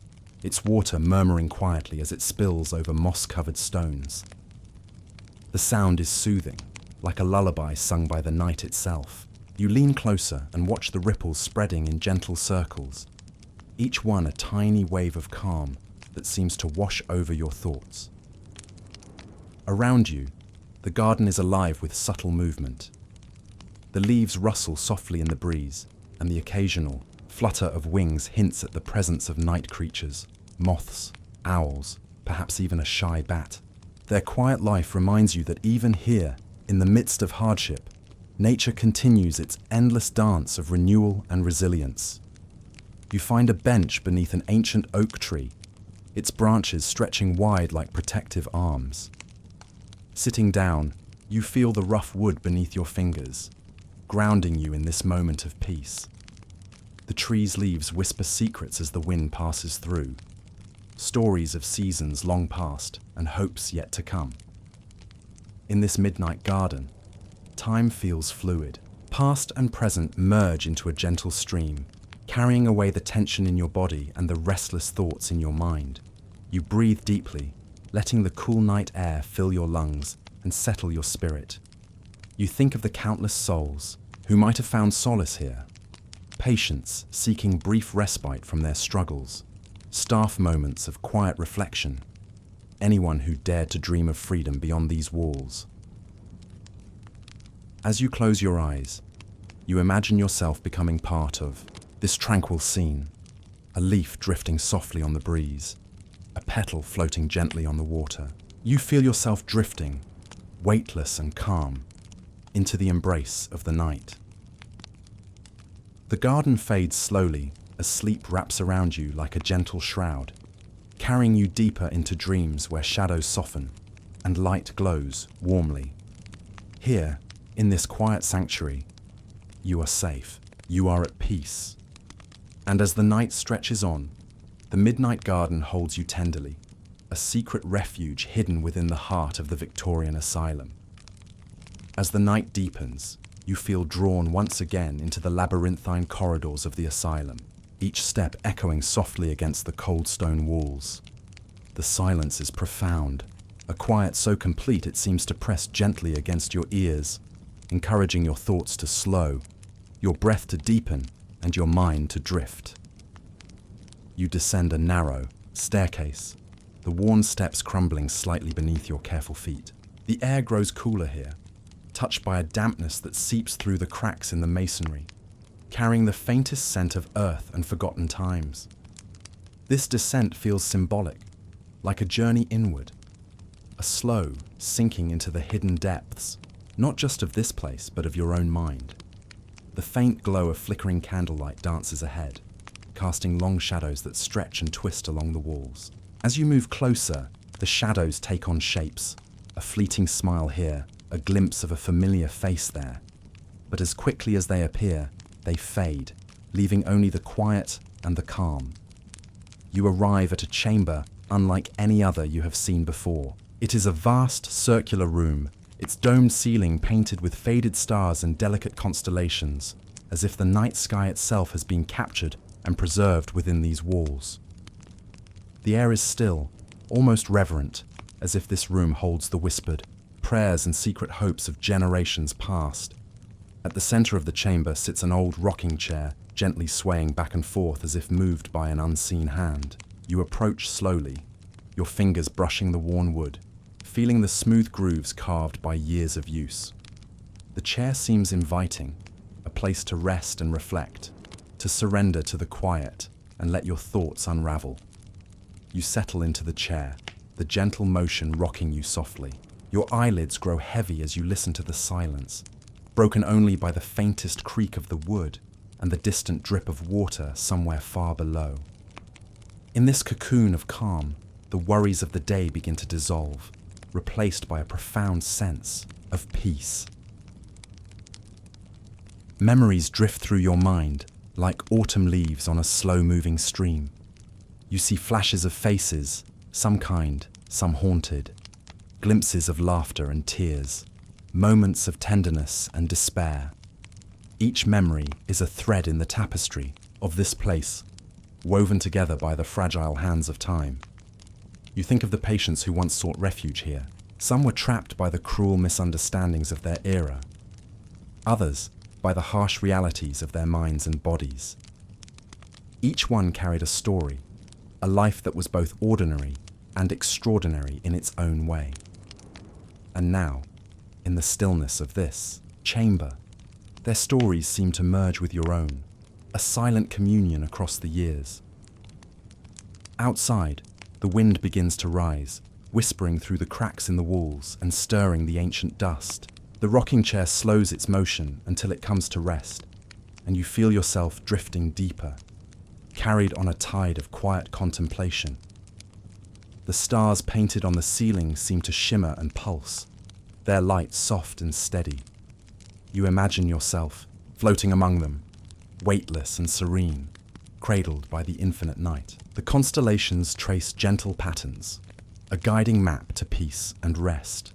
its water murmuring quietly as it spills over moss-covered stones. The sound is soothing, like a lullaby sung by the night itself. You lean closer and watch the ripples spreading in gentle circles, each one a tiny wave of calm that seems to wash over your thoughts. Around you, the garden is alive with subtle movement. The leaves rustle softly in the breeze, and the occasional flutter of wings hints at the presence of night creatures, moths, owls, perhaps even a shy bat. Their quiet life reminds you that even here, in the midst of hardship, nature continues its endless dance of renewal and resilience. You find a bench beneath an ancient oak tree, its branches stretching wide like protective arms. Sitting down, you feel the rough wood beneath your fingers, grounding you in this moment of peace. The tree's leaves whisper secrets as the wind passes through, stories of seasons long past and hopes yet to come. In this midnight garden, time feels fluid. Past and present merge into a gentle stream, carrying away the tension in your body and the restless thoughts in your mind. You breathe deeply, letting the cool night air fill your lungs and settle your spirit. You think of the countless souls who might have found solace here, patients seeking brief respite from their struggles, staff moments of quiet reflection, anyone who dared to dream of freedom beyond these walls. As you close your eyes, you imagine yourself becoming part of this tranquil scene, a leaf drifting softly on the breeze, a petal floating gently on the water. You feel yourself drifting, weightless and calm, into the embrace of the night. The garden fades slowly as sleep wraps around you like a gentle shroud, carrying you deeper into dreams where shadows soften and light glows warmly. Here, in this quiet sanctuary, you are safe, you are at peace. And as the night stretches on, the midnight garden holds you tenderly, a secret refuge hidden within the heart of the Victorian asylum. As the night deepens, you feel drawn once again into the labyrinthine corridors of the asylum, each step echoing softly against the cold stone walls. The silence is profound, a quiet so complete it seems to press gently against your ears, encouraging your thoughts to slow, your breath to deepen, and your mind to drift. You descend a narrow staircase, the worn steps crumbling slightly beneath your careful feet. The air grows cooler here, touched by a dampness that seeps through the cracks in the masonry, carrying the faintest scent of earth and forgotten times. This descent feels symbolic, like a journey inward, a slow sinking into the hidden depths, not just of this place, but of your own mind. The faint glow of flickering candlelight dances ahead, casting long shadows that stretch and twist along the walls. As you move closer, the shadows take on shapes, a fleeting smile here, a glimpse of a familiar face there. But as quickly as they appear, they fade, leaving only the quiet and the calm. You arrive at a chamber unlike any other you have seen before. It is a vast circular room, its domed ceiling painted with faded stars and delicate constellations, as if the night sky itself has been captured and preserved within these walls. The air is still, almost reverent, as if this room holds the whispered prayers and secret hopes of generations past. At the center of the chamber sits an old rocking chair, gently swaying back and forth as if moved by an unseen hand. You approach slowly, your fingers brushing the worn wood, feeling the smooth grooves carved by years of use. The chair seems inviting, a place to rest and reflect, to surrender to the quiet and let your thoughts unravel. You settle into the chair, the gentle motion rocking you softly. Your eyelids grow heavy as you listen to the silence, broken only by the faintest creak of the wood and the distant drip of water somewhere far below. In this cocoon of calm, the worries of the day begin to dissolve, replaced by a profound sense of peace. Memories drift through your mind like autumn leaves on a slow-moving stream. You see flashes of faces, some kind, some haunted, glimpses of laughter and tears, moments of tenderness and despair. Each memory is a thread in the tapestry of this place, woven together by the fragile hands of time. You think of the patients who once sought refuge here. Some were trapped by the cruel misunderstandings of their era. Others by the harsh realities of their minds and bodies. Each one carried a story, a life that was both ordinary and extraordinary in its own way. And now, in the stillness of this chamber, their stories seem to merge with your own, a silent communion across the years. Outside, the wind begins to rise, whispering through the cracks in the walls and stirring the ancient dust. The rocking chair slows its motion until it comes to rest, and you feel yourself drifting deeper, carried on a tide of quiet contemplation. The stars painted on the ceiling seem to shimmer and pulse, their light soft and steady. You imagine yourself floating among them, weightless and serene, cradled by the infinite night. The constellations trace gentle patterns, a guiding map to peace and rest.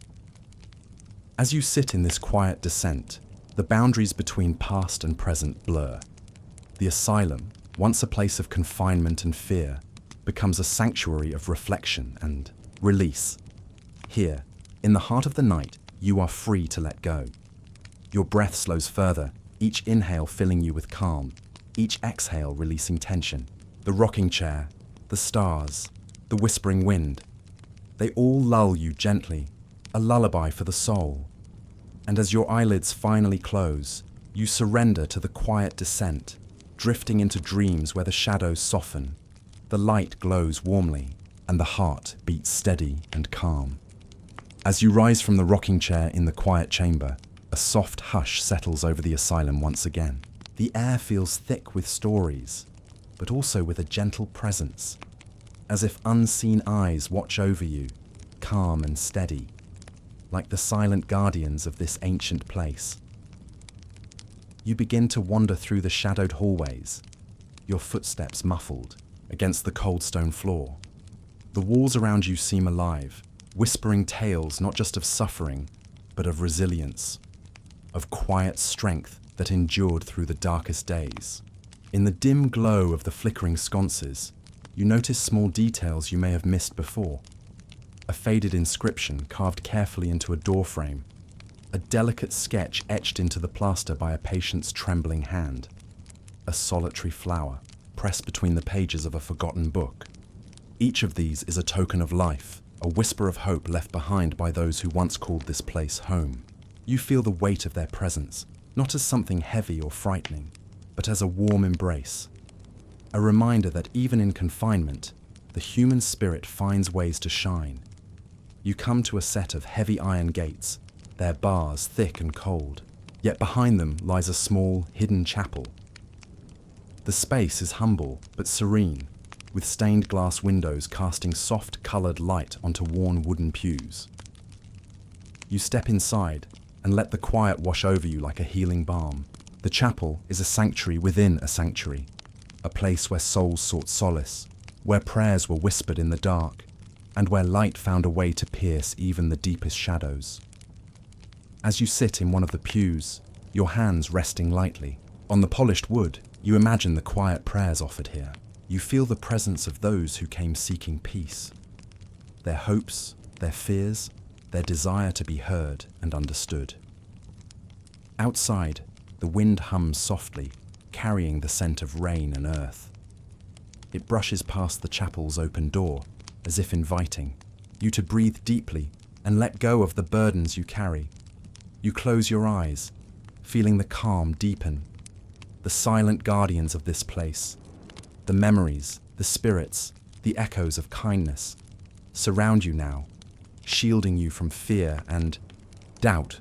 As you sit in this quiet descent, the boundaries between past and present blur. The asylum, once a place of confinement and fear, becomes a sanctuary of reflection and release. Here, in the heart of the night, you are free to let go. Your breath slows further, each inhale filling you with calm, each exhale releasing tension. The rocking chair, the stars, the whispering wind, they all lull you gently, a lullaby for the soul. And as your eyelids finally close, you surrender to the quiet descent, drifting into dreams where the shadows soften, the light glows warmly, and the heart beats steady and calm. As you rise from the rocking chair in the quiet chamber, a soft hush settles over the asylum once again. The air feels thick with stories, but also with a gentle presence, as if unseen eyes watch over you, calm and steady, like the silent guardians of this ancient place. You begin to wander through the shadowed hallways, your footsteps muffled against the cold stone floor. The walls around you seem alive, whispering tales not just of suffering, but of resilience, of quiet strength that endured through the darkest days. In the dim glow of the flickering sconces, you notice small details you may have missed before. A faded inscription carved carefully into a doorframe, a delicate sketch etched into the plaster by a patient's trembling hand, a solitary flower pressed between the pages of a forgotten book. Each of these is a token of life, a whisper of hope left behind by those who once called this place home. You feel the weight of their presence, not as something heavy or frightening, but as a warm embrace, a reminder that even in confinement, the human spirit finds ways to shine. You come to a set of heavy iron gates, their bars thick and cold, yet behind them lies a small, hidden chapel. The space is humble but serene, with stained glass windows casting soft, coloured light onto worn wooden pews. You step inside and let the quiet wash over you like a healing balm. The chapel is a sanctuary within a sanctuary, a place where souls sought solace, where prayers were whispered in the dark, and where light found a way to pierce even the deepest shadows. As you sit in one of the pews, your hands resting lightly on the polished wood, you imagine the quiet prayers offered here. You feel the presence of those who came seeking peace, their hopes, their fears, their desire to be heard and understood. Outside, the wind hums softly, carrying the scent of rain and earth. It brushes past the chapel's open door, as if inviting you to breathe deeply and let go of the burdens you carry. You close your eyes, feeling the calm deepen, the silent guardians of this place, the memories, the spirits, The echoes of kindness surround you now, shielding you from fear and doubt.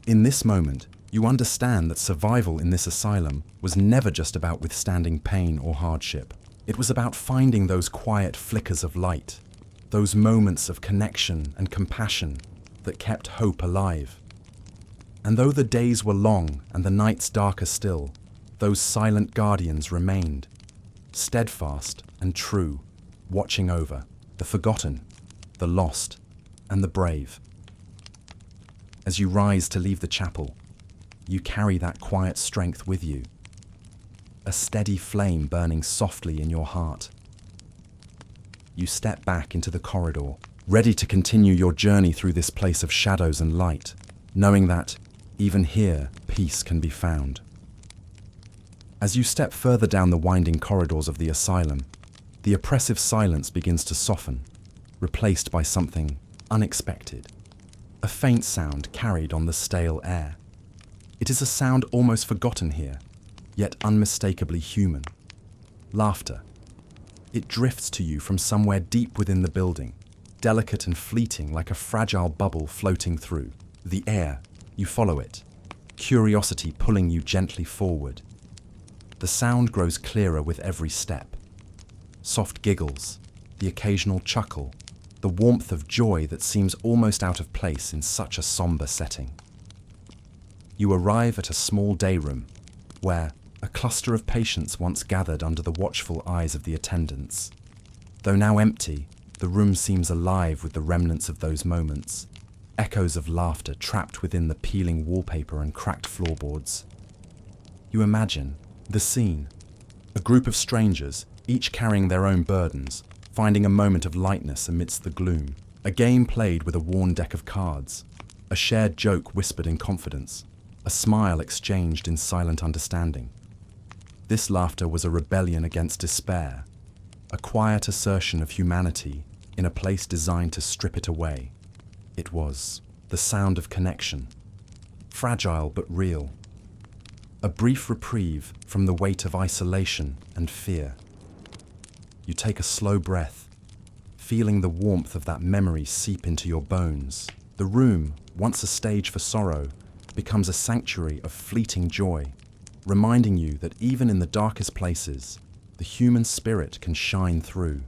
In this moment, you understand that survival in this asylum was never just about withstanding pain or hardship. It was about finding those quiet flickers of light, those moments of connection and compassion that kept hope alive. And though the days were long and the nights darker still, those silent guardians remained, steadfast and true, watching over the forgotten, the lost, and the brave. As you rise to leave the chapel, you carry that quiet strength with you, a steady flame burning softly in your heart. You step back into the corridor, ready to continue your journey through this place of shadows and light, knowing that, even here, peace can be found. As you step further down the winding corridors of the asylum, the oppressive silence begins to soften, replaced by something unexpected. A faint sound carried on the stale air. It is a sound almost forgotten here, yet unmistakably human. Laughter. It drifts to you from somewhere deep within the building, delicate and fleeting like a fragile bubble floating through the air. You follow it, curiosity pulling you gently forward. The sound grows clearer with every step. Soft giggles, the occasional chuckle, the warmth of joy that seems almost out of place in such a somber setting. You arrive at a small day room, where a cluster of patients once gathered under the watchful eyes of the attendants. Though now empty, the room seems alive with the remnants of those moments, echoes of laughter trapped within the peeling wallpaper and cracked floorboards. You imagine the scene. A group of strangers, each carrying their own burdens, finding a moment of lightness amidst the gloom. A game played with a worn deck of cards. A shared joke whispered in confidence. A smile exchanged in silent understanding. This laughter was a rebellion against despair, a quiet assertion of humanity in a place designed to strip it away. It was the sound of connection, fragile but real. A brief reprieve from the weight of isolation and fear. You take a slow breath, feeling the warmth of that memory seep into your bones. The room, once a stage for sorrow, becomes a sanctuary of fleeting joy, reminding you that even in the darkest places, the human spirit can shine through.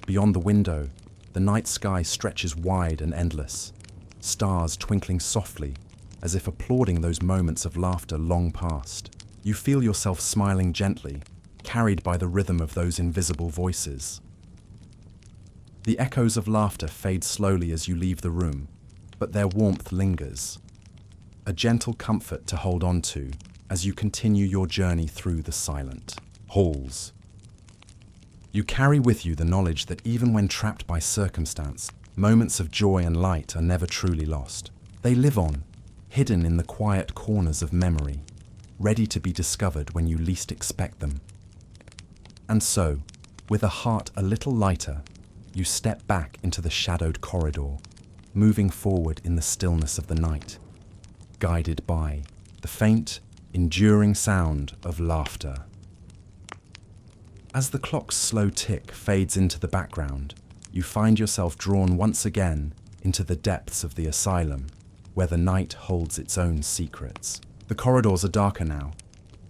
Beyond the window, the night sky stretches wide and endless, stars twinkling softly, as if applauding those moments of laughter long past. You feel yourself smiling gently, carried by the rhythm of those invisible voices. The echoes of laughter fade slowly as you leave the room, but their warmth lingers, a gentle comfort to hold on to as you continue your journey through the silent halls. You carry with you the knowledge that even when trapped by circumstance, moments of joy and light are never truly lost. They live on, hidden in the quiet corners of memory, ready to be discovered when you least expect them. And so, with a heart a little lighter, you step back into the shadowed corridor, moving forward in the stillness of the night, guided by the faint, enduring sound of laughter. As the clock's slow tick fades into the background, you find yourself drawn once again into the depths of the asylum, where the night holds its own secrets. The corridors are darker now,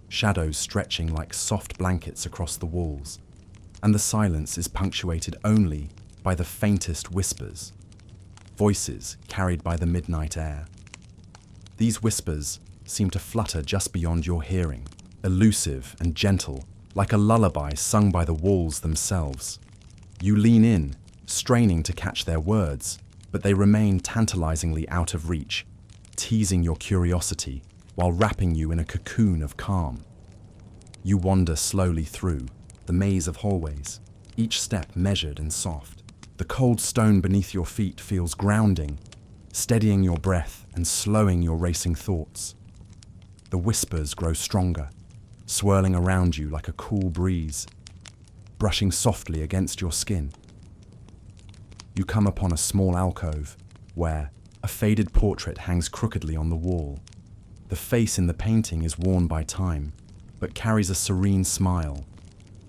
shadows stretching like soft blankets across the walls, and the silence is punctuated only by the faintest whispers, voices carried by the midnight air. These whispers seem to flutter just beyond your hearing, elusive and gentle, like a lullaby sung by the walls themselves. You lean in, straining to catch their words, but they remain tantalizingly out of reach, teasing your curiosity while wrapping you in a cocoon of calm. You wander slowly through the maze of hallways, each step measured and soft. The cold stone beneath your feet feels grounding, steadying your breath and slowing your racing thoughts. The whispers grow stronger, swirling around you like a cool breeze, brushing softly against your skin. You come upon a small alcove where a faded portrait hangs crookedly on the wall. The face in the painting is worn by time, but carries a serene smile,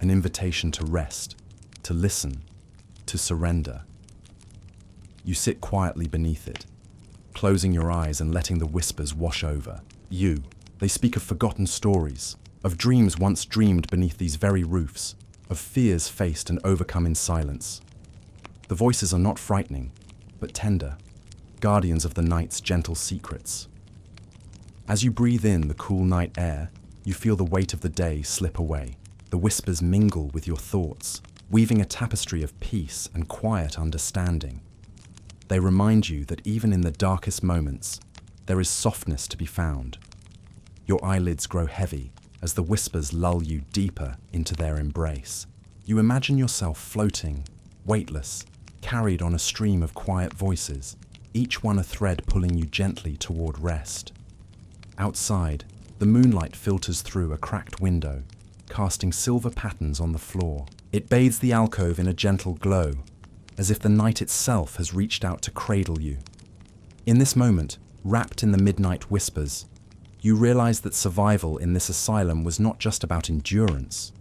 an invitation to rest. to listen, to surrender. You sit quietly beneath it, closing your eyes and letting the whispers wash over you. They speak of forgotten stories, of dreams once dreamed beneath these very roofs, of fears faced and overcome in silence. The voices are not frightening, but tender, guardians of the night's gentle secrets. As you breathe in the cool night air, you feel the weight of the day slip away. The whispers mingle with your thoughts, weaving a tapestry of peace and quiet understanding. They remind you that even in the darkest moments, there is softness to be found. Your eyelids grow heavy as the whispers lull you deeper into their embrace. You imagine yourself floating, weightless, carried on a stream of quiet voices, each one a thread pulling you gently toward rest. Outside, the moonlight filters through a cracked window, casting silver patterns on the floor. It bathes the alcove in a gentle glow, as if the night itself has reached out to cradle you. In this moment, wrapped in the midnight whispers, you realize that survival in this asylum was not just about endurance.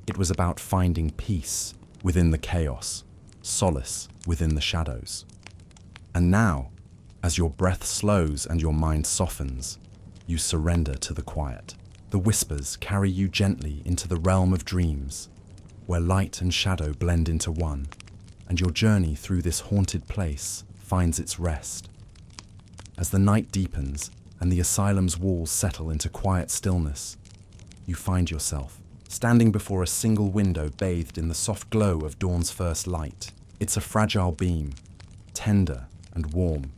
It was about finding peace within the chaos, solace within the shadows. And now, as your breath slows and your mind softens, you surrender to the quiet. The whispers carry you gently into the realm of dreams, where light and shadow blend into one, and your journey through this haunted place finds its rest. As the night deepens and the asylum's walls settle into quiet stillness, you find yourself standing before a single window bathed in the soft glow of dawn's first light. It's a fragile beam, tender and warm,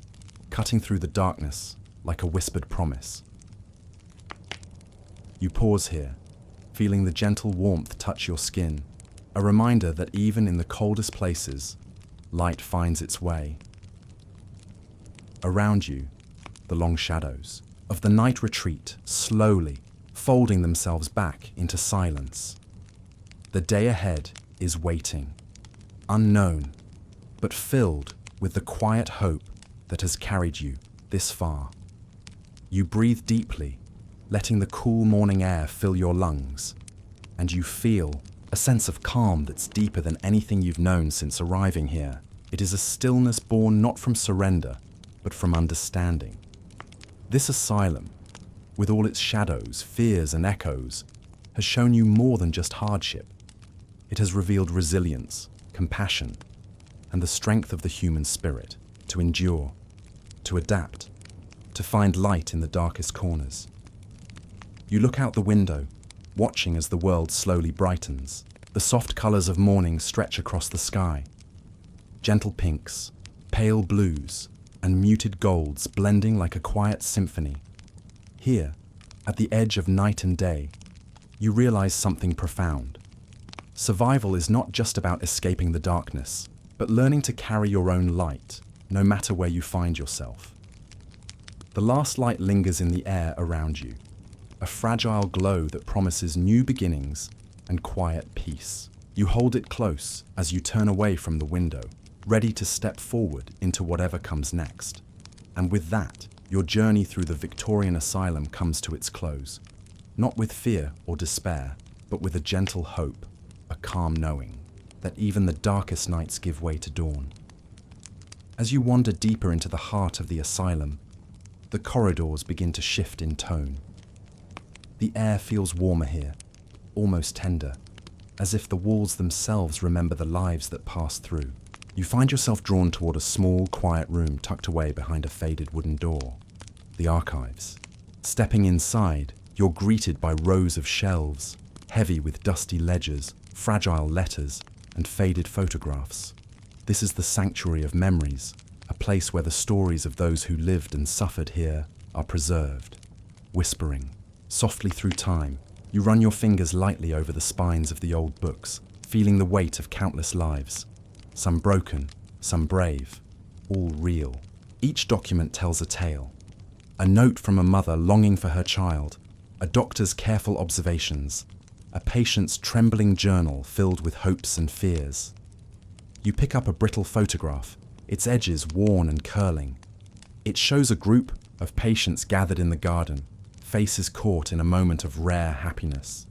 cutting through the darkness like a whispered promise. You pause here, feeling the gentle warmth touch your skin, a reminder that even in the coldest places, light finds its way. Around you, the long shadows of the night retreat, slowly folding themselves back into silence. The day ahead is waiting, unknown, but filled with the quiet hope that has carried you this far. You breathe deeply, letting the cool morning air fill your lungs, and you feel a sense of calm that's deeper than anything you've known since arriving here. It is a stillness born not from surrender, but from understanding. This asylum, with all its shadows, fears, and echoes, has shown you more than just hardship. It has revealed resilience, compassion, and the strength of the human spirit to endure, to adapt, to find light in the darkest corners. You look out the window, watching as the world slowly brightens. The soft colors of morning stretch across the sky. Gentle pinks, pale blues, and muted golds blending like a quiet symphony. Here, at the edge of night and day, you realize something profound. Survival is not just about escaping the darkness, but learning to carry your own light, no matter where you find yourself. The last light lingers in the air around you, a fragile glow that promises new beginnings and quiet peace. You hold it close as you turn away from the window, ready to step forward into whatever comes next. And with that, your journey through the Victorian asylum comes to its close, not with fear or despair, but with a gentle hope, a calm knowing that even the darkest nights give way to dawn. As you wander deeper into the heart of the asylum, the corridors begin to shift in tone. The air feels warmer here, almost tender, as if the walls themselves remember the lives that pass through. You find yourself drawn toward a small, quiet room tucked away behind a faded wooden door, the archives. Stepping inside, you're greeted by rows of shelves, heavy with dusty ledgers, fragile letters, and faded photographs. This is the sanctuary of memories, a place where the stories of those who lived and suffered here are preserved. Whispering, softly through time, you run your fingers lightly over the spines of the old books, feeling the weight of countless lives. Some broken, some brave, all real. Each document tells a tale. A note from a mother longing for her child, a doctor's careful observations, a patient's trembling journal filled with hopes and fears. You pick up a brittle photograph, its edges worn and curling. It shows a group of patients gathered in the garden, faces caught in a moment of rare happiness.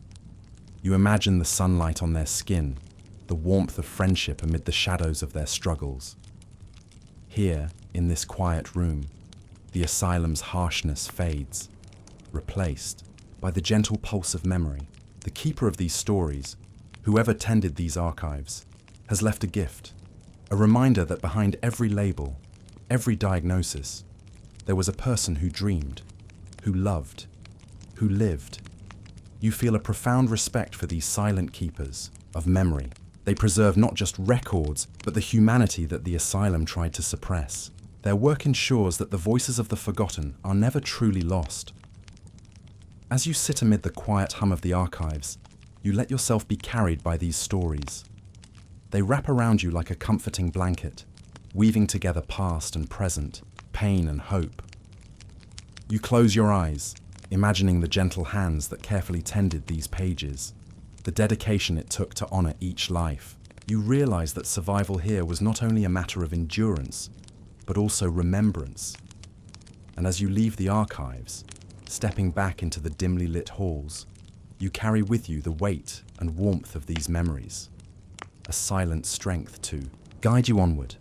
You imagine the sunlight on their skin, the warmth of friendship amid the shadows of their struggles. Here, in this quiet room, the asylum's harshness fades, replaced by the gentle pulse of memory. The keeper of these stories, whoever tended these archives, has left a gift, a reminder that behind every label, every diagnosis, there was a person who dreamed, who loved, who lived. You feel a profound respect for these silent keepers of memory. They preserve not just records, but the humanity that the asylum tried to suppress. Their work ensures that the voices of the forgotten are never truly lost. As you sit amid the quiet hum of the archives, you let yourself be carried by these stories. They wrap around you like a comforting blanket, weaving together past and present, pain and hope. You close your eyes, imagining the gentle hands that carefully tended these pages, the dedication it took to honor each life. You realize that survival here was not only a matter of endurance, but also remembrance. And as you leave the archives, stepping back into the dimly lit halls, you carry with you the weight and warmth of these memories, a silent strength to guide you onward.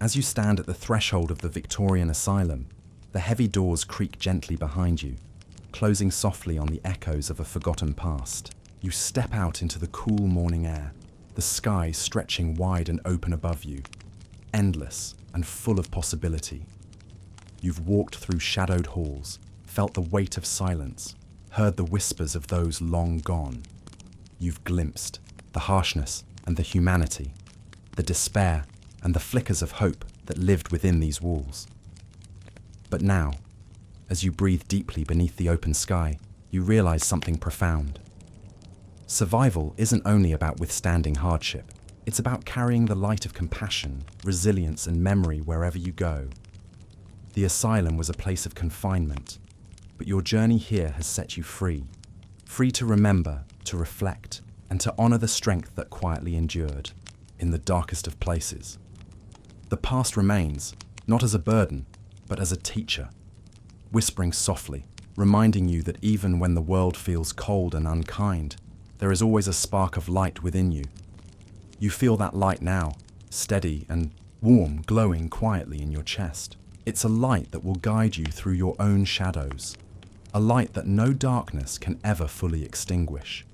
As you stand at the threshold of the Victorian asylum, the heavy doors creak gently behind you, closing softly on the echoes of a forgotten past. You step out into the cool morning air, the sky stretching wide and open above you, endless and full of possibility. You've walked through shadowed halls, felt the weight of silence, heard the whispers of those long gone. You've glimpsed the harshness and the humanity, the despair and the flickers of hope that lived within these walls. But now, as you breathe deeply beneath the open sky, you realize something profound. Survival isn't only about withstanding hardship. It's about carrying the light of compassion, resilience, and memory wherever you go. The asylum was a place of confinement, but your journey here has set you free. Free to remember, to reflect, and to honor the strength that quietly endured in the darkest of places. The past remains, not as a burden, but as a teacher, whispering softly, reminding you that even when the world feels cold and unkind, there is always a spark of light within you. You feel that light now, steady and warm, glowing quietly in your chest. It's a light that will guide you through your own shadows, a light that no darkness can ever fully extinguish.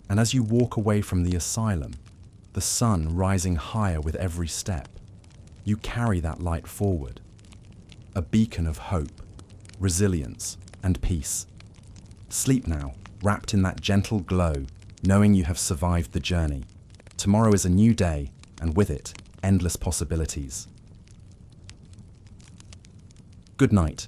And as you walk away from the asylum, the sun rising higher with every step, you carry that light forward, a beacon of hope, resilience, and peace. Sleep now, wrapped in that gentle glow, knowing you have survived the journey. Tomorrow is a new day, and with it, endless possibilities. Good night.